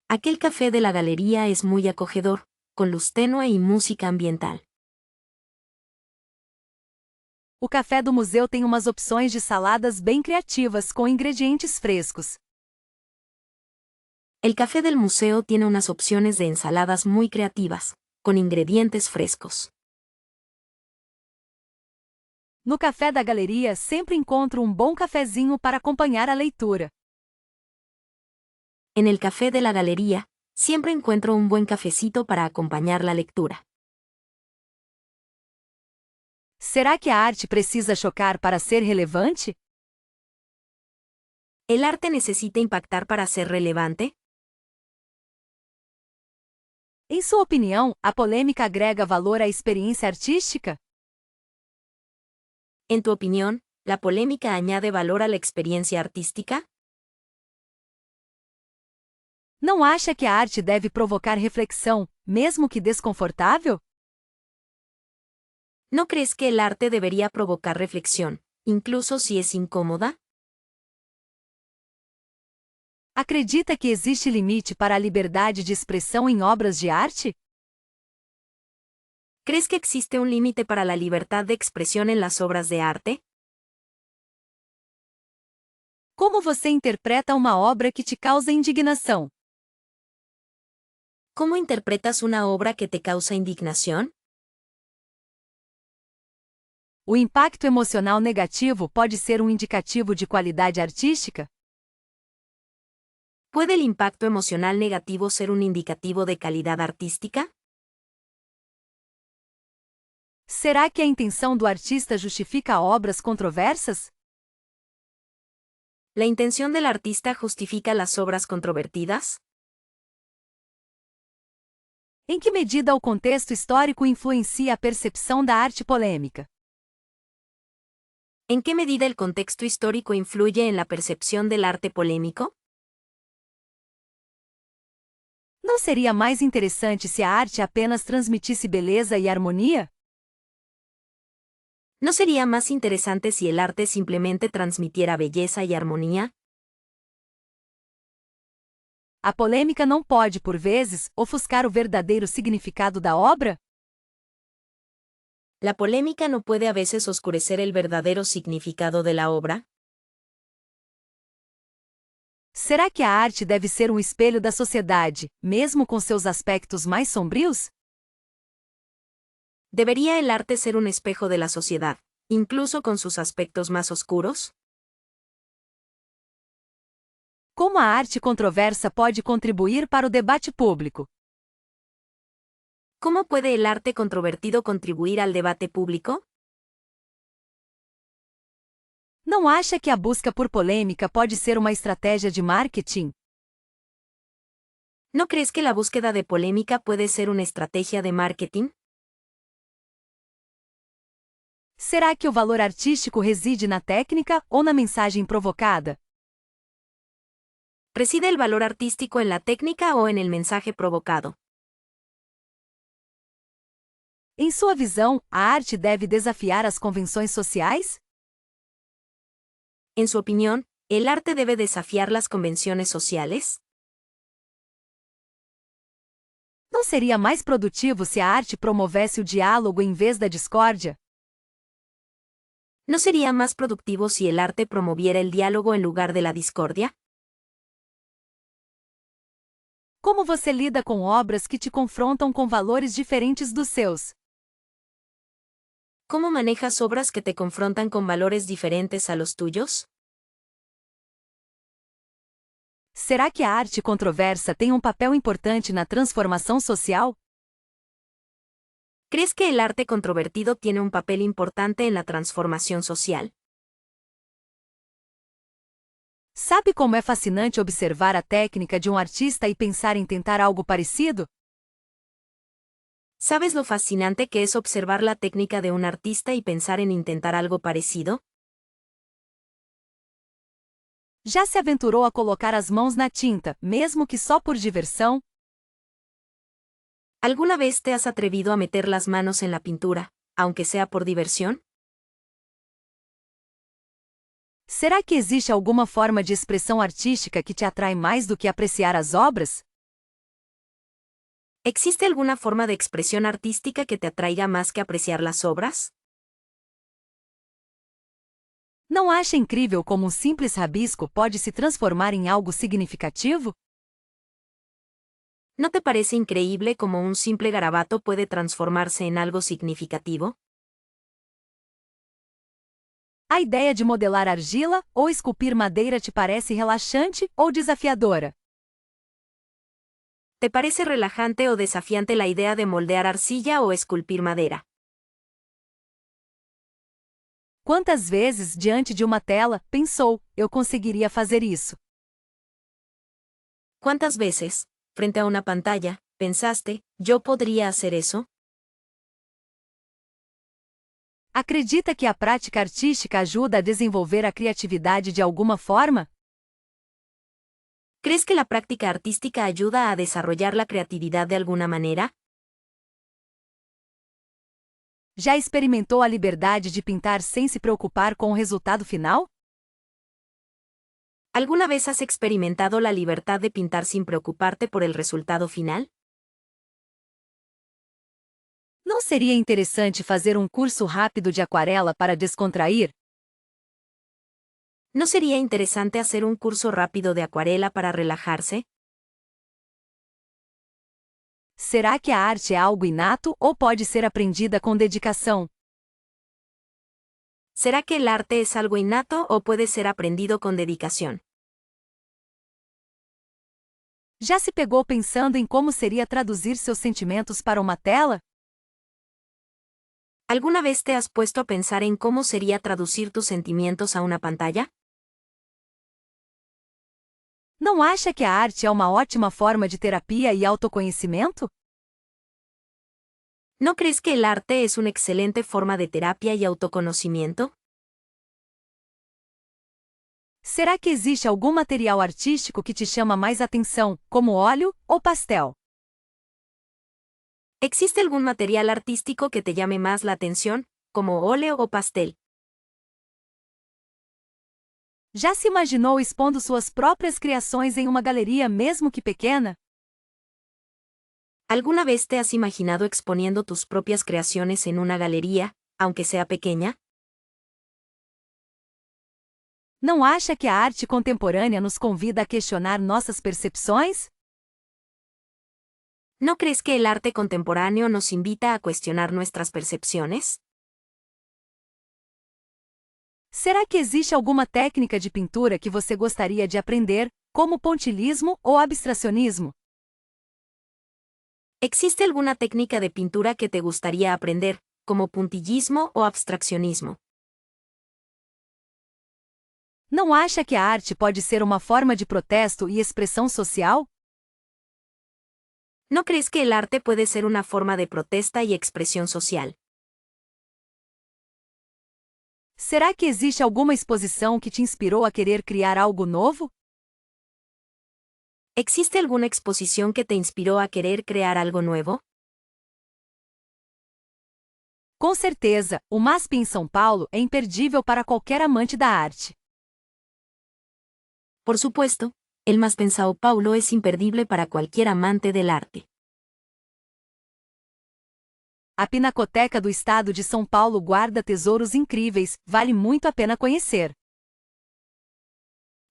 Aquel café de la galería es muy acogedor, con luz tenue y música ambiental. O café do museu tem umas opções de saladas bem criativas, com ingredientes frescos. El café del museo tiene unas opciones de ensaladas muy creativas, con ingredientes frescos. No café da galeria sempre encontro um bom cafezinho para acompanhar a leitura. En el café de la galería, siempre encuentro un buen cafecito para acompañar la lectura. Será que a arte precisa chocar para ser relevante? ¿El arte necesita impactar para ser relevante? Em sua opinião, a polêmica agrega valor à experiência artística? En tu opinión, ¿la polémica añade valor a la experiencia artística? Não acha que a arte deve provocar reflexão, mesmo que desconfortável? ¿No crees que el arte debería provocar reflexión, incluso si es incómoda? Acredita que existe limite para a liberdade de expressão em obras de arte? ¿Crees que existe un límite para la libertad de expresión en las obras de arte? Como você interpreta uma obra que te causa indignação? ¿Cómo interpretas una obra que te causa indignación? O impacto emocional negativo pode ser um indicativo de qualidade artística? ¿Puede el impacto emocional negativo ser un indicativo de calidad artística? Será que a intenção do artista justifica obras controversas? ¿La intención del artista justifica las obras controvertidas? Em que medida o contexto histórico influencia a percepção da arte polêmica? ¿En qué medida el contexto histórico influye en la percepción del arte polémico? Não seria mais interessante se a arte apenas transmitisse beleza e harmonia? ¿No sería más interesante si el arte simplemente transmitiera belleza y armonía? A polêmica não pode, por vezes, ofuscar o verdadeiro significado da obra? ¿La polémica no puede a veces oscurecer el verdadero significado de la obra? Será que a arte deve ser um espelho da sociedade, mesmo com seus aspectos mais sombrios? ¿Debería el arte ser un espejo de la sociedad, incluso con sus aspectos más oscuros? Como a arte controversa pode contribuir para o debate público? ¿Cómo puede el arte controvertido contribuir al debate público? Não acha que a busca por polêmica pode ser uma estratégia de marketing? ¿No crees que la búsqueda de polémica puede ser una estrategia de marketing? Será que o valor artístico reside na técnica ou na mensagem provocada? ¿Reside el valor artístico en la técnica o en el mensaje provocado? Em sua visão, a arte deve desafiar as convenções sociais? En su opinión, ¿el arte debe desafiar las convenciones sociales? Não seria mais produtivo se a arte promovesse o diálogo em vez da discórdia? ¿No sería más productivo si el arte promoviera el diálogo en lugar de la discordia? Como você lida com obras que te confrontam com valores diferentes dos seus? ¿Cómo manejas obras que te confrontan con valores diferentes a los tuyos? Será que a arte controversa tem um papel importante na transformação social? ¿Crees que el arte controvertido tiene un papel importante en la transformación social? Sabe como é fascinante observar a técnica de um artista e pensar em tentar algo parecido? ¿Sabes lo fascinante que es observar la técnica de un artista y pensar en intentar algo parecido? Já se aventurou a colocar as mãos na tinta, mesmo que só por diversão? ¿Alguna vez te has atrevido a meter las manos en la pintura, aunque sea por diversión? Será que existe alguma forma de expressão artística que te atrai mais do que apreciar as obras? ¿Existe alguna forma de expresión artística que te atraiga más que apreciar las obras? Não acha incrível como um simples rabisco pode se transformar em algo significativo? ¿No te parece increíble cómo un simple garabato puede transformarse en algo significativo? A ideia de modelar argila ou esculpir madeira te parece relaxante ou desafiadora? ¿Te parece relajante o desafiante la idea de moldear arcilla o esculpir madera? Quantas vezes, diante de uma tela, pensou, eu conseguiria fazer isso? ¿Cuántas veces, frente a una pantalla, pensaste, yo podría hacer eso? Acredita que a prática artística ajuda a desenvolver a criatividade de alguma forma? ¿Crees que la práctica artística ayuda a desarrollar la creatividad de alguna manera? Já experimentou a liberdade de pintar sem se preocupar com o resultado final? ¿Alguna vez has experimentado la libertad de pintar sin preocuparte por el resultado final? Não seria interessante fazer um curso rápido de aquarela para descontrair? ¿No sería interesante hacer un curso rápido de acuarela para relajarse? Será que a arte é algo inato ou pode ser aprendida com dedicação? ¿Será que el arte es algo innato o puede ser aprendido con dedicación? Já se pegou pensando em como seria traduzir seus sentimentos para uma tela? ¿Alguna vez te has puesto a pensar en cómo sería traducir tus sentimientos a una pantalla? Não acha que a arte é uma ótima forma de terapia e autoconhecimento? ¿No crees que el arte es una excelente forma de terapia y autoconocimiento? Será que existe algum material artístico que te chama mais atenção, como óleo ou pastel? ¿Existe algún material artístico que te llame más la atención, como óleo o pastel? Já se imaginou expondo suas próprias criações em uma galeria, mesmo que pequena? ¿Alguna vez te has imaginado exponiendo tus propias creaciones en una galería, aunque sea pequeña? Não acha que a arte contemporânea nos convida a questionar nossas percepções? ¿No crees que el arte contemporáneo nos invita a cuestionar nuestras percepciones? Será que existe alguma técnica de pintura que você gostaria de aprender, como pontilhismo ou abstracionismo? ¿Existe alguna técnica de pintura que te gustaría aprender, como puntillismo o abstraccionismo? Não acha que a arte pode ser uma forma de protesto e expressão social? ¿No crees que el arte puede ser una forma de protesta y expresión social? Será que existe alguma exposição que te inspirou a querer criar algo novo? ¿Existe alguna exposición que te inspiró a querer crear algo nuevo? Com certeza, o MASP em São Paulo é imperdível para qualquer amante da arte. Por supuesto, el MASP en Sao Paulo es imperdible para cualquier amante del arte. A Pinacoteca do Estado de São Paulo guarda tesouros incríveis, vale muito a pena conhecer.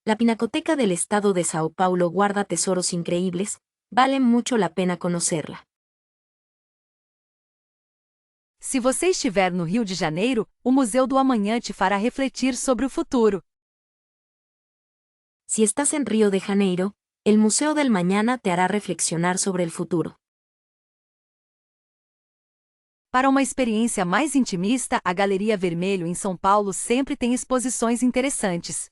La Pinacoteca del Estado de Sao Paulo guarda tesoros increíbles, vale mucho la pena conocerla. Se você estiver no Rio de Janeiro, o Museu do Amanhã te fará refletir sobre o futuro. Si estás en Río de Janeiro, el Museo del Mañana te hará reflexionar sobre el futuro. Para uma experiência mais intimista, a Galeria Vermelho em São Paulo sempre tem exposições interessantes.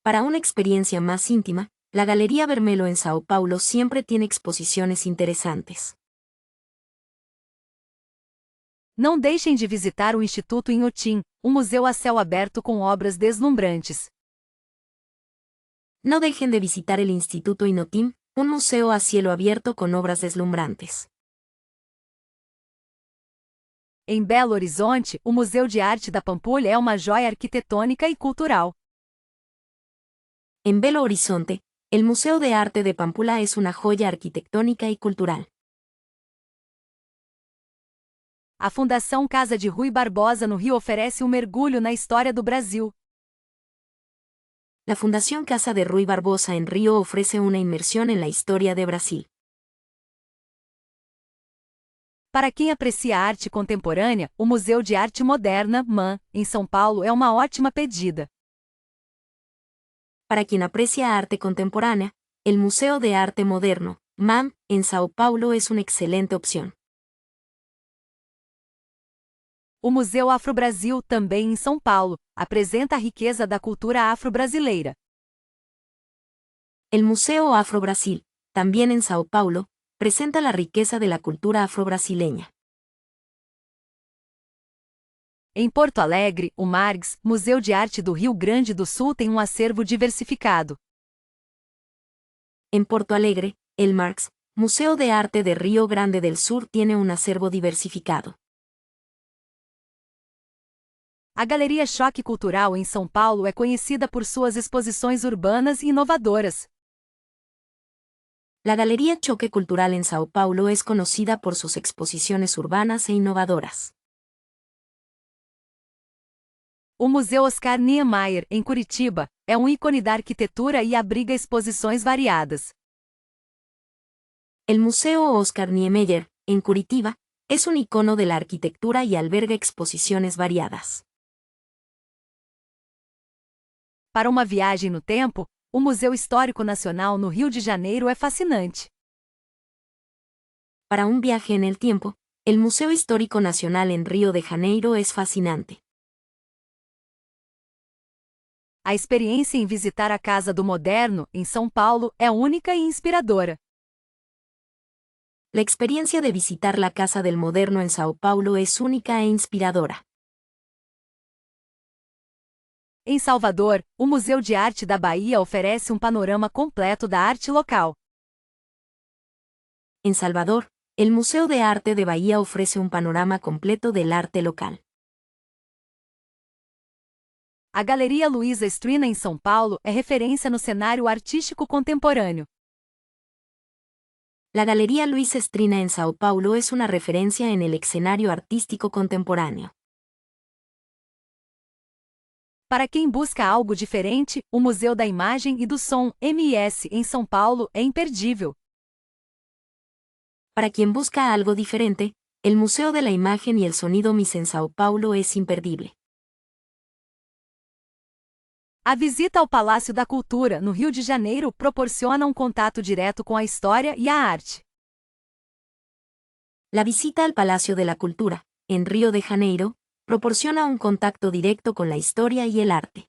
Para una experiencia más íntima, la Galería Vermelho en Sao Paulo siempre tiene exposiciones interesantes. Não deixem de visitar o Instituto Inhotim, um museu a céu aberto com obras deslumbrantes. No dejen de visitar el Instituto Inhotim, un museo a cielo abierto con obras deslumbrantes. Em Belo Horizonte, o Museu de Arte da Pampulha é uma joia arquitetônica e cultural. En Belo Horizonte, el Museo de Arte de Pampulha es una joya arquitectónica y cultural. A Fundação Casa de Rui Barbosa no Rio oferece um mergulho na história do Brasil. La Fundación Casa de Rui Barbosa en Río ofrece una inmersión en la historia de Brasil. Para quem aprecia a arte contemporânea, o Museu de Arte Moderna, MAM, em São Paulo é uma ótima pedida. Para quien aprecia arte contemporánea, el Museo de Arte Moderno, MAM, en Sao Paulo es una excelente opción. O Museu Afro-Brasil, também em São Paulo, apresenta a riqueza da cultura afro-brasileira. El Museo Afro-Brasil, también en Sao Paulo, presenta la riqueza de la cultura afro-brasileña. Em Porto Alegre, o MARGS, Museu de Arte do Rio Grande do Sul tem um acervo diversificado. En Porto Alegre, el MARGS, Museo de Arte de Río Grande del Sur tiene un acervo diversificado. A Galeria Choque Cultural em São Paulo é conhecida por suas exposições urbanas e inovadoras. La Galería Choque Cultural en Sao Paulo es conocida por sus exposiciones urbanas e innovadoras. O Museu Oscar Niemeyer, em Curitiba, é um ícone da arquitetura e abriga exposições variadas. El Museo Oscar Niemeyer, en Curitiba, es un icono de la arquitectura y alberga exposiciones variadas. Para uma viagem no tempo, o Museu Histórico Nacional no Rio de Janeiro é fascinante. Para un viaje en el tiempo, el Museo Histórico Nacional en Río de Janeiro es fascinante. A experiência em visitar a Casa do Moderno, em São Paulo, é única e inspiradora. La experiencia de visitar la Casa del Moderno en Sao Paulo es única e inspiradora. Em Salvador, o Museu de Arte da Bahia oferece um panorama completo da arte local. En Salvador, el Museo de Arte de Bahía ofrece un panorama completo del arte local. A Galeria Luiza Strina em São Paulo é referência no cenário artístico contemporâneo. La Galería Luis Strina en Sao Paulo es una referencia en el escenario artístico contemporáneo. Para quem busca algo diferente, o Museu da Imagem e do Som, MS, em São Paulo, é imperdível. Para quien busca algo diferente, el Museo de la Imagen y el Sonido MIS en Sao Paulo es imperdible. A visita ao Palácio da Cultura, no Rio de Janeiro, proporciona um contato direto com a história e a arte. La visita al Palacio de la Cultura, en Río de Janeiro, proporciona un contacto directo con la historia y el arte.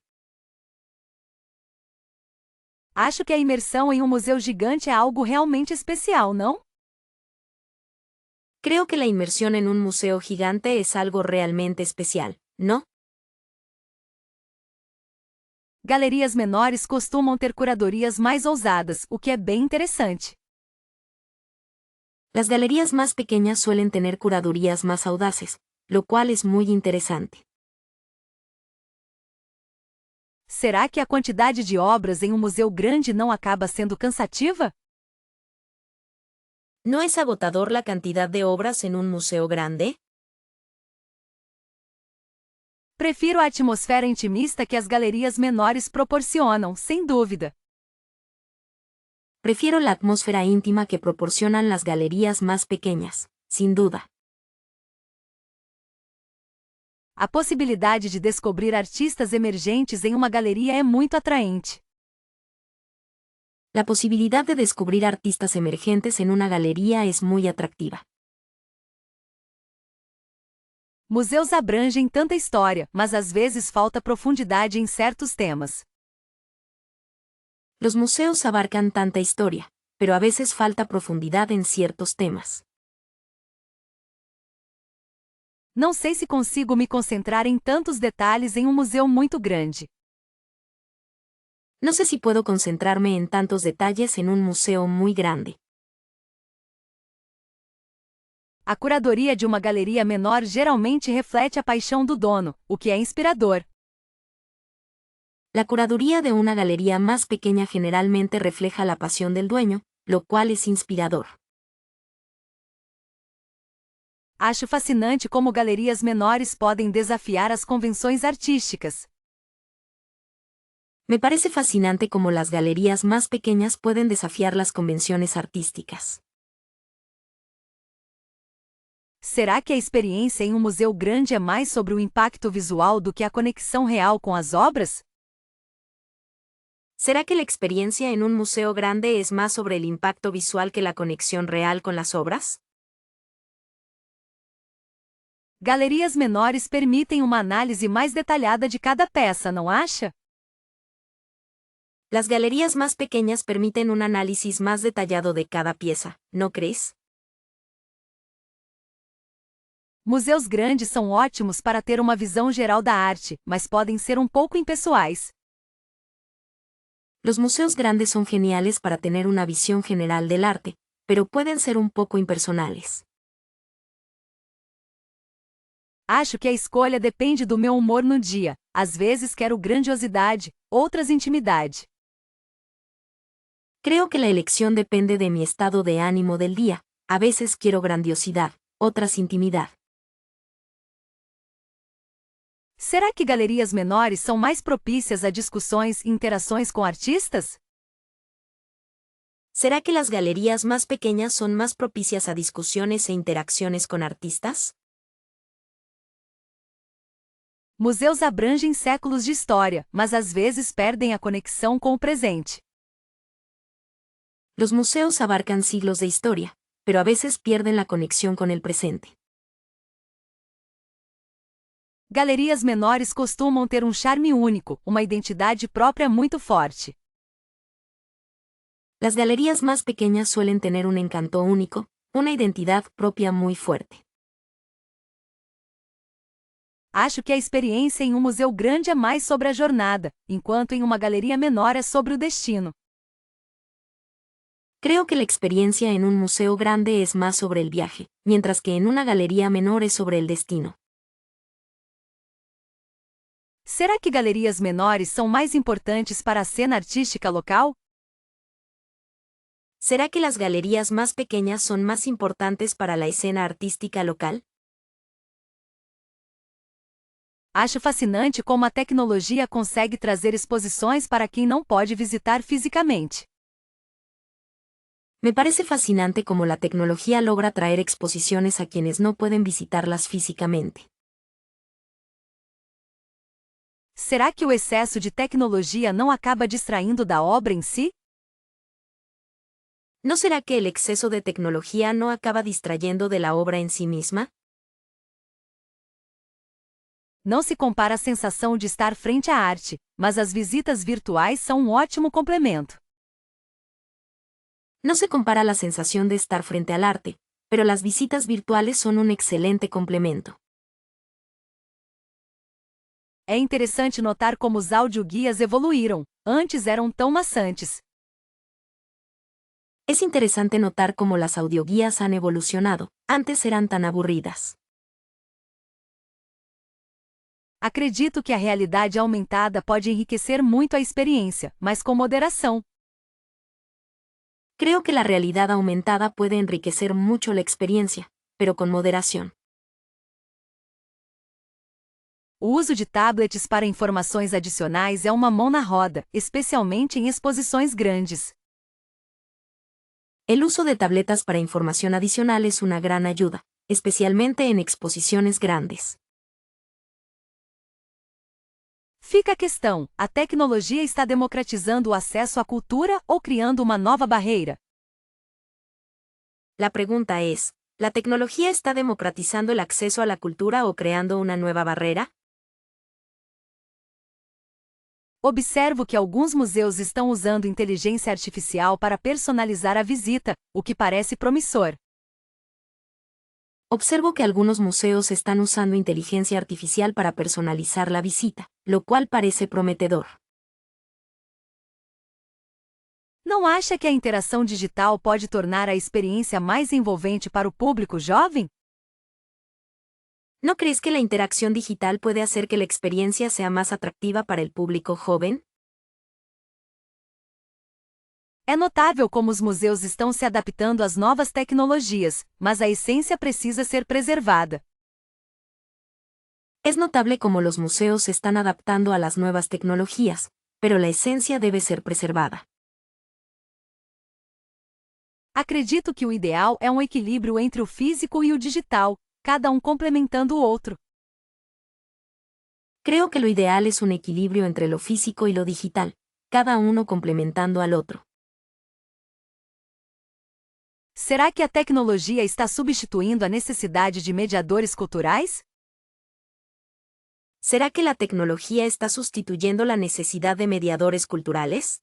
Acho que a imersão em um museu gigante é algo realmente especial, não? Creo que la inmersión en un museo gigante es algo realmente especial, ¿no? Galerias menores costumam ter curadorias mais ousadas, o que é bem interessante. Las galerías más pequeñas suelen tener curadurías más audaces, lo cual es muy interesante. Será que a quantidade de obras em um museu grande não acaba sendo cansativa? ¿No es agotador la cantidad de obras en un museo grande? Prefiro a atmosfera intimista que as galerias menores proporcionam, sem dúvida. Prefiero la atmósfera íntima que proporcionan las galerías más pequeñas, sin duda. A possibilidade de descobrir artistas emergentes em uma galeria é muito atraente. La posibilidad de descubrir artistas emergentes en una galería es muy atractiva. Museus abrangem tanta história, mas às vezes falta profundidade em certos temas. Los museos abarcan tanta historia, pero a veces falta profundidad en ciertos temas. Não sei se consigo me concentrar em tantos detalhes em um museu muito grande. No sé si puedo concentrarme en tantos detalles en un museo muy grande. A curadoria de uma galeria menor geralmente reflete a paixão do dono, o que é inspirador. La curaduría de una galería más pequeña generalmente refleja la pasión del dueño, lo cual es inspirador. Acho fascinante como galerias menores podem desafiar as convenções artísticas. Me parece fascinante cómo las galerías más pequeñas pueden desafiar las convenciones artísticas. Será que a experiência em um museu grande é mais sobre o impacto visual do que a conexão real com as obras? ¿Será que la experiencia en un museo grande es más sobre el impacto visual que la conexión real con las obras? Galerias menores permitem uma análise mais detalhada de cada peça, não acha? Las galerías más pequeñas permiten un análisis más detallado de cada pieza, ¿no crees? Museus grandes são ótimos para ter uma visão geral da arte, mas podem ser um pouco impessoais. Los museos grandes son geniales para tener una visión general del arte, pero pueden ser un poco impersonales. Acho que a escolha depende do meu humor no dia. Às vezes quero grandiosidade, outras intimidade. Creo que la elección depende de mi estado de ánimo del día. A veces quiero grandiosidad, otras intimidad. Será que galerias menores são mais propícias a discussões e interações com artistas? ¿Será que las galerías más pequeñas son más propicias a discusiones e interacciones con artistas? Museus abrangem séculos de história, mas às vezes perdem a conexão com o presente. Los museos abarcan siglos de historia, pero a veces pierden la conexión con el presente. Galerias menores costumam ter um charme único, uma identidade própria muito forte. Las galerías más pequeñas suelen tener un encanto único, una identidad propia muy fuerte. Acho que a experiência em um museu grande é mais sobre a jornada, enquanto em uma galeria menor é sobre o destino. Creo que la experiencia en un museo grande es más sobre el viaje, mientras que en una galería menor es sobre el destino. Será que galerias menores são mais importantes para a cena artística local? ¿Será que las galerías más pequeñas son más importantes para la escena artística local? Acho fascinante como a tecnologia consegue trazer exposições para quem não pode visitar fisicamente. Me parece fascinante cómo la tecnología logra traer exposiciones a quienes no pueden visitarlas físicamente. Será que o excesso de tecnologia não acaba distraindo da obra em si? ¿No será que el exceso de tecnología no acaba distrayendo de la obra en sí misma? Não se compara a sensação de estar frente à arte, mas as visitas virtuais são um ótimo complemento. No se compara la sensación de estar frente al arte, pero las visitas virtuales son un excelente complemento. É interessante notar como os audioguias evoluíram. Antes eram tão maçantes. Es interesante notar cómo las audioguías han evolucionado. Antes eran tan aburridas. Acredito que a realidade aumentada pode enriquecer muito a experiência, mas com moderação. Creo que la realidad aumentada puede enriquecer mucho la experiencia, pero con moderación. O uso de tablets para informações adicionais é uma mão na roda, especialmente em exposições grandes. El uso de tabletas para información adicional es una gran ayuda, especialmente en exposiciones grandes. Fica a questão: a tecnologia está democratizando o acesso à cultura ou criando uma nova barreira? La pregunta es, ¿la tecnología está democratizando el acceso a la cultura o creando una nueva barrera? Observo que alguns museus estão usando inteligência artificial para personalizar a visita, o que parece promissor. Observo que algunos museos están usando inteligencia artificial para personalizar la visita, lo cual parece prometedor. Não acha que a interação digital pode tornar a experiência mais envolvente para o público jovem? ¿No crees que la interacción digital puede hacer que la experiencia sea más atractiva para el público joven? É notável como os museus estão se adaptando às novas tecnologias, mas a essência precisa ser preservada. Es notable cómo los museos se están adaptando a las nuevas tecnologías, pero la esencia debe ser preservada. Acredito que o ideal é um equilíbrio entre o físico e o digital, cada um complementando o outro. Creo que lo ideal es un equilibrio entre lo físico y lo digital, cada uno complementando al otro. Será que a tecnologia está substituindo a necessidade de mediadores culturais? ¿Será que la tecnología está sustituyendo la necesidad de mediadores culturales?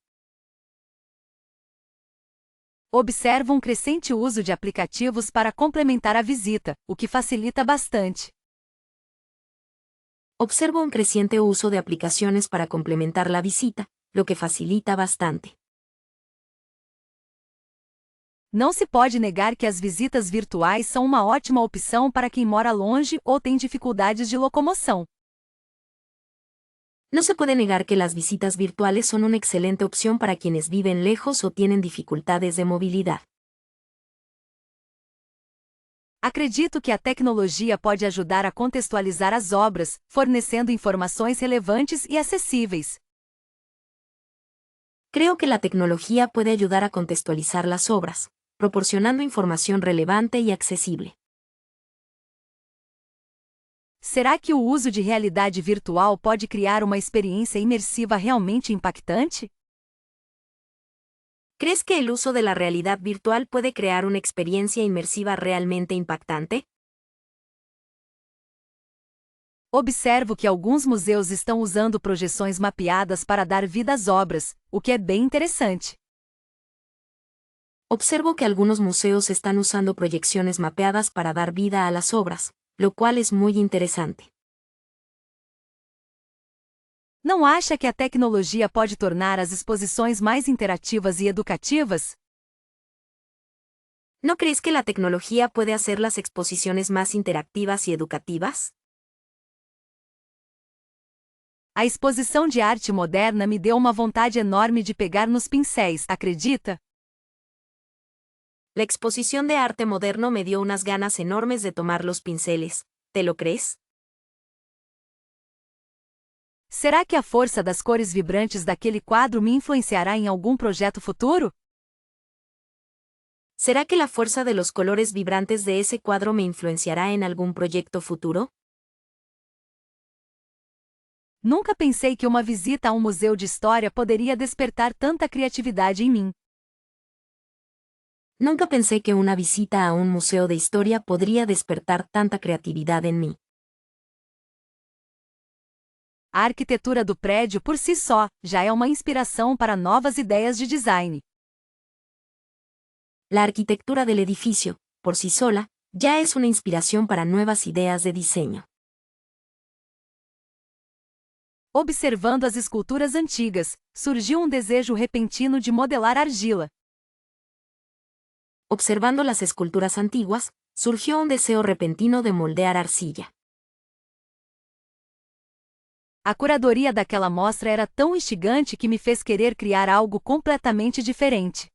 Observo um crescente uso de aplicativos para complementar a visita, o que facilita bastante. Observo un creciente uso de aplicaciones para complementar la visita, lo que facilita bastante. Não se pode negar que as visitas virtuais são uma ótima opção para quem mora longe ou tem dificuldades de locomoção. No se puede negar que las visitas virtuales son una excelente opción para quienes viven lejos o tienen dificultades de movilidad. Acredito que a tecnologia pode ajudar a contextualizar as obras, fornecendo informações relevantes e acessíveis. Creo que la tecnología puede ayudar a contextualizar las obras, proporcionando información relevante y accesible. Será que o uso de realidade virtual pode criar uma experiência imersiva realmente impactante? ¿Crees que el uso de la realidad virtual puede crear una experiencia inmersiva realmente impactante? Observo que alguns museus estão usando projeções mapeadas para dar vida às obras, o que é bem interessante. Observo que algunos museos están usando proyecciones mapeadas para dar vida a las obras, lo cual es muy interesante. Não acha que a tecnologia pode tornar as exposições mais interativas e educativas? ¿No crees que la tecnología puede hacer las exposiciones más interactivas y educativas? A exposição de arte moderna me deu uma vontade enorme de pegar nos pincéis, acredita? La exposición de arte moderno me dio unas ganas enormes de tomar los pinceles. ¿Te lo crees? Será que a força das cores vibrantes daquele quadro me influenciará em algum projeto futuro? ¿Será que la fuerza de los colores vibrantes de ese cuadro me influenciará en algún proyecto futuro? Nunca pensei que uma visita a um museu de história poderia despertar tanta criatividade em mim. Nunca pensé que una visita a un museo de historia podría despertar tanta creatividad en mí. A arquitetura do prédio por si só já é uma inspiração para novas ideias de design. La arquitectura del edificio, por sí sola, ya es una inspiración para nuevas ideas de diseño. Observando as esculturas antigas, surgiu um desejo repentino de modelar argila. Observando las esculturas antiguas, surgió un deseo repentino de moldear arcilla. A curadoria daquela mostra era tão instigante que me fez querer criar algo completamente diferente.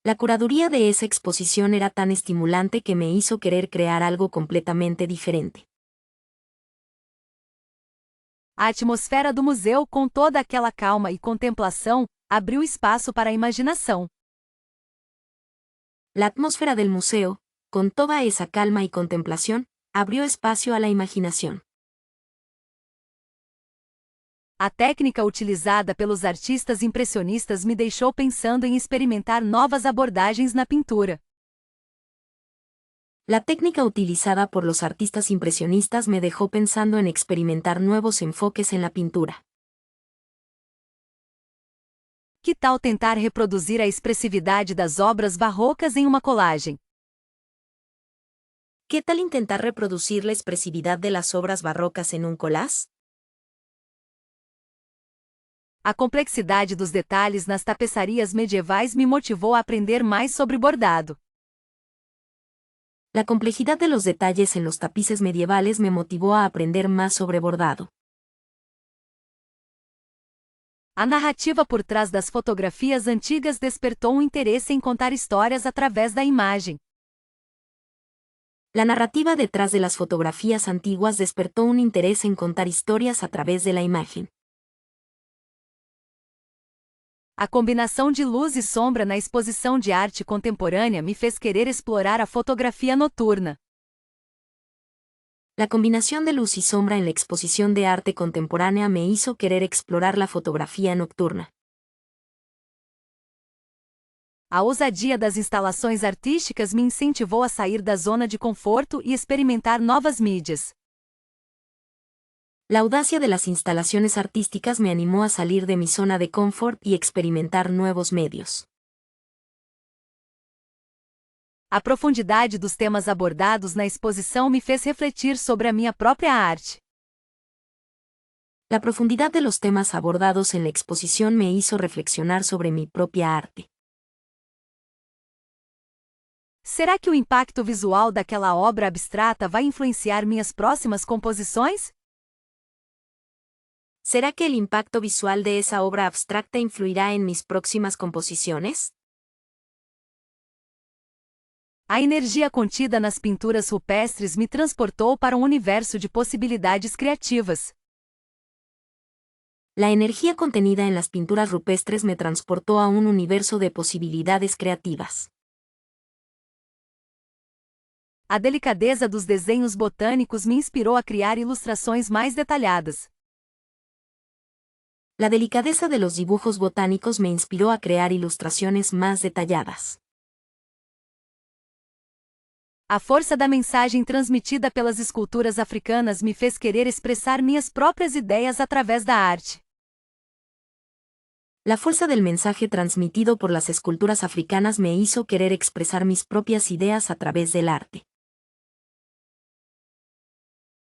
La curaduría de esa exposición era tan estimulante que me hizo querer crear algo completamente diferente. A atmosfera do museu, com toda aquela calma e contemplação, abriu espaço para a imaginação. La atmósfera del museo, con toda esa calma y contemplación, abrió espacio a la imaginación. A técnica utilizada pelos artistas impressionistas me deixou pensando em experimentar novas abordagens na pintura. La técnica utilizada por los artistas impresionistas me dejó pensando en experimentar nuevos enfoques en la pintura. Que tal tentar reproduzir a expressividade das obras barrocas em uma colagem? ¿Qué tal intentar reproducir la expresividad de las obras barrocas en un collage? A complexidade dos detalhes nas tapeçarias medievais me motivou a aprender mais sobre bordado. La complejidad de los detalles en los tapices medievales me motivó a aprender más sobre bordado. A narrativa por trás das fotografias antigas despertou um interesse em contar histórias através da imagem. La narrativa detrás de las fotografías antiguas despertó un interés en contar historias a través de la imagen. A combinação de luz e sombra na exposição de arte contemporânea me fez querer explorar a fotografia noturna. La combinación de luz y sombra en la exposición de arte contemporánea me hizo querer explorar la fotografía nocturna. A ousadia das instalações artísticas me incentivou a sair da zona de conforto e experimentar novas mídias. La audacia de las instalaciones artísticas me animó a salir de mi zona de confort y experimentar nuevos medios. A profundidade dos temas abordados na exposição me fez refletir sobre a minha própria arte. La profundidad de los temas abordados en la exposición me hizo reflexionar sobre mi propia arte. Será que o impacto visual daquela obra abstrata vai influenciar minhas próximas composições? ¿Será que el impacto visual de esa obra abstracta influirá en mis próximas composiciones? A energia contida nas pinturas rupestres me transportou para um universo de possibilidades criativas. La energía contenida en las pinturas rupestres me transportó a un universo de posibilidades creativas. A delicadeza dos desenhos botânicos me inspirou a criar ilustrações mais detalhadas. La delicadeza de los dibujos botánicos me inspiró a crear ilustraciones más detalladas. A força da mensagem transmitida pelas esculturas africanas me fez querer expressar minhas próprias ideias através da arte. La fuerza del mensaje transmitido por las esculturas africanas me hizo querer expresar mis propias ideas a través del arte.